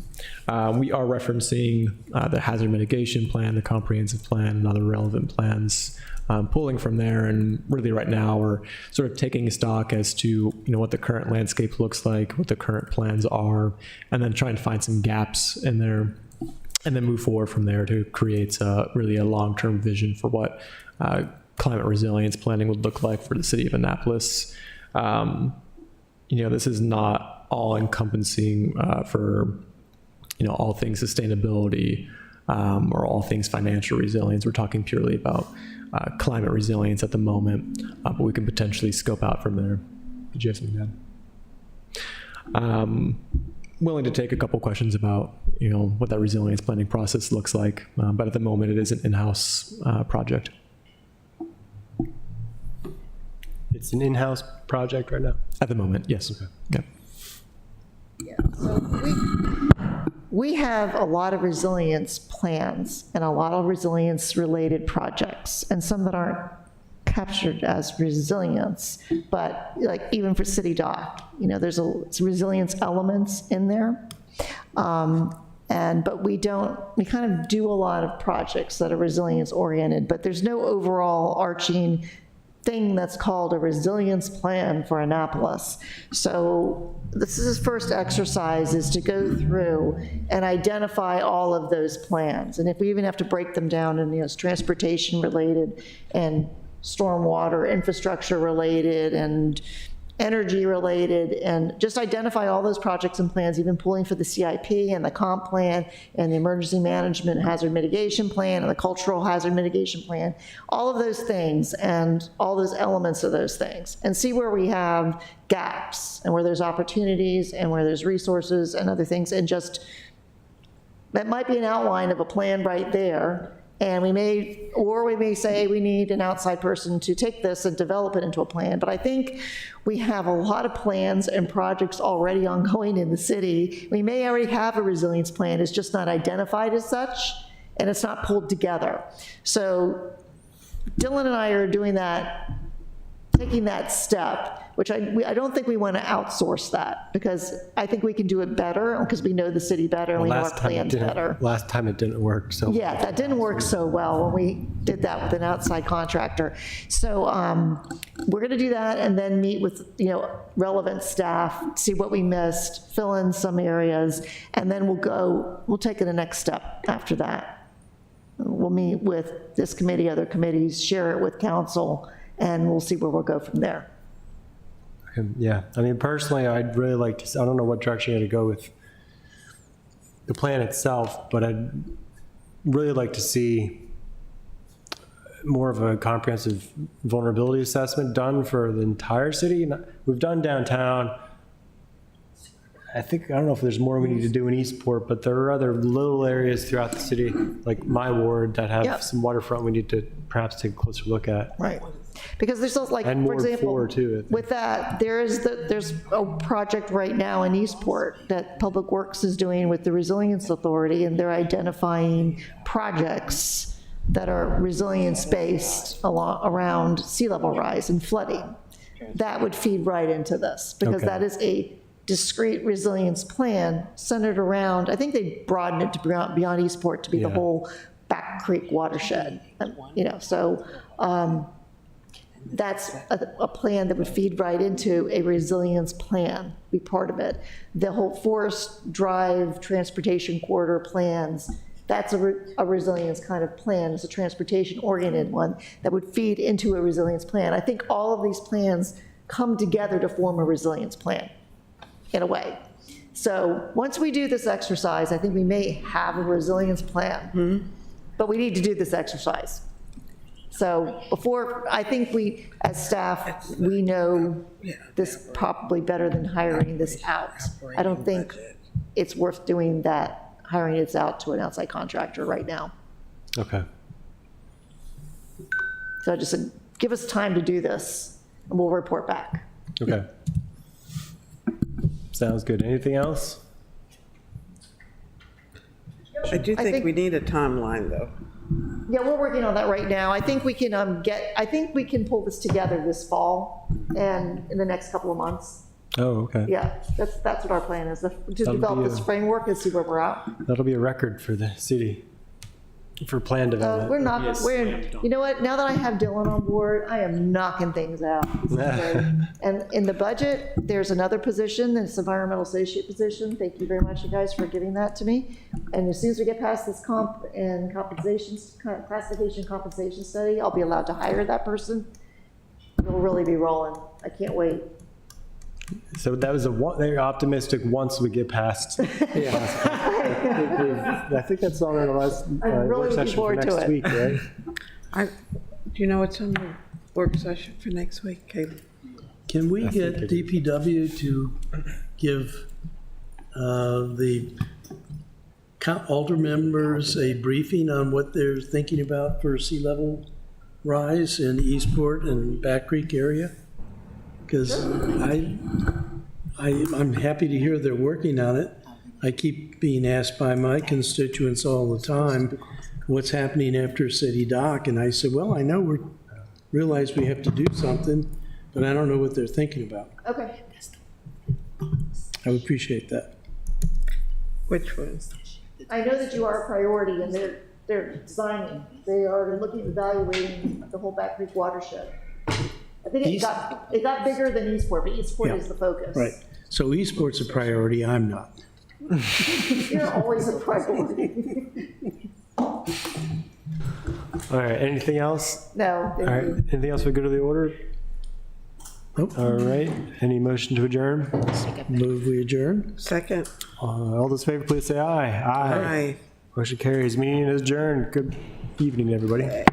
We are referencing the hazard mitigation plan, the comprehensive plan, and other relevant plans, pulling from there. And really right now we're sort of taking stock as to what the current landscape looks like, what the current plans are, and then trying to find some gaps in there, and then move forward from there to create really a long-term vision for what climate resilience planning would look like for the city of Annapolis. This is not all encompassing for all things sustainability or all things financial resilience. We're talking purely about climate resilience at the moment, but we can potentially scope out from there. Did you have something to add? Willing to take a couple questions about what that resilience planning process looks like, but at the moment it is an in-house project. It's an in-house project right now? At the moment, yes. Okay. Yeah, so we have a lot of resilience plans and a lot of resilience-related projects, and some that aren't captured as resilience, but like even for City Dock, there's resilience elements in there. But we kind of do a lot of projects that are resilience-oriented, but there's no overall arching thing that's called a resilience plan for Annapolis. So this is his first exercise, is to go through and identify all of those plans. And if we even have to break them down in, transportation related and stormwater infrastructure related and energy related, and just identify all those projects and plans, even pulling for the CIP and the comp plan and the emergency management hazard mitigation plan and the cultural hazard mitigation plan, all of those things and all those elements of those things, and see where we have gaps and where there's opportunities and where there's resources and other things, and just That might be an outline of a plan right there, and we may say we need an outside person to take this and develop it into a plan. But I think we have a lot of plans and projects already ongoing in the city. We may already have a resilience plan, it's just not identified as such, and it's not pulled together. So Dylan and I are doing that, taking that step, which I don't think we want to outsource that, because I think we can do it better, because we know the city better, and we know our plans better. Last time it didn't work, so. Yeah, that didn't work so well when we did that with an outside contractor. So we're going to do that and then meet with, relevant staff, see what we missed, fill in some areas, and then we'll take it the next step after that. We'll meet with this committee, other committees, share it with council, and we'll see where we'll go from there. Yeah, I mean, personally, I'd really like to, I don't know what direction you're going to go with the plan itself, but I'd really like to see more of a comprehensive vulnerability assessment done for the entire city. We've done downtown. I don't know if there's more we need to do in Eastport, but there are other little areas throughout the city, like my ward, that have Yep. some waterfront we need to perhaps take a closer look at. Right. Because there's also, like, And for Ward example, 4 too, I think. with that, there's a project right now in Eastport that Public Works is doing with the Resilience Authority, and they're identifying projects that are resilience-based around sea level rise and flooding. That would feed right into this, because Okay. that is a discrete resilience plan centered around, I think they broadened it to beyond Eastport to be the Yeah. whole Back Creek watershed, so that's a plan that would feed right into a resilience plan, be part of it. The whole Forest Drive Transportation Corridor plans, that's a resilience kind of plan. It's a transportation-oriented one that would feed into a resilience plan. I think all of these plans come together to form a resilience plan, in a way. So once we do this exercise, I think we may have a resilience plan, but we need to do this exercise. So I think we, as staff, we know this probably better than hiring this out. I don't think it's worth doing that, hiring it out to an outside contractor right now. Okay. So I just said, give us time to do this, and we'll report back. Okay. Sounds good. Anything else? I do I think- think we need a timeline, though. Yeah, we're working on that right now. I think we can I think we can pull this together this fall and in the next couple of months. Oh, okay. Yeah, that's what our plan is, to develop be this a- framework and see where we're at. That'll be a record for the city, for plan development. We're not, you know what, now that I have Dylan on board, I am knocking things out. This is great. And in the budget, there's another position, this environmental associate position. Thank you very much, you guys, for giving that to me. And as soon as we get past this classification compensation study, I'll be allowed to hire that person. We'll really be rolling. I can't wait. So that was they're optimistic once we get past. I think that's on our last I'm really work looking session for forward to next it. week, right? Do you know what's on the work session for next week, Caleb? Can we think get it DPW to give the alder members a briefing on what they're thinking about for sea level rise in Eastport and Back Creek area? Because I'm happy to hear they're working on it. I keep being asked by my constituents all the time, what's happening after City Dock? And I said, well, I know realize we have to do something, but I don't know what they're thinking about. Okay. I would appreciate that. Which ones? I know that you are a priority, and they're designing, they are evaluating the whole Back Creek watershed. I think it got bigger than Eastport, but Eastport Yeah. is the focus. Right. So Eastport's a priority, I'm not. You're always a priority. All right, anything else? No, All right, anything else we go to the order? Nope. All right, any motion to adjourn? Move we adjourn? Second? All those in favor, please say aye. Aye. Motion carries. Meeting is adjourned. Good evening, everybody.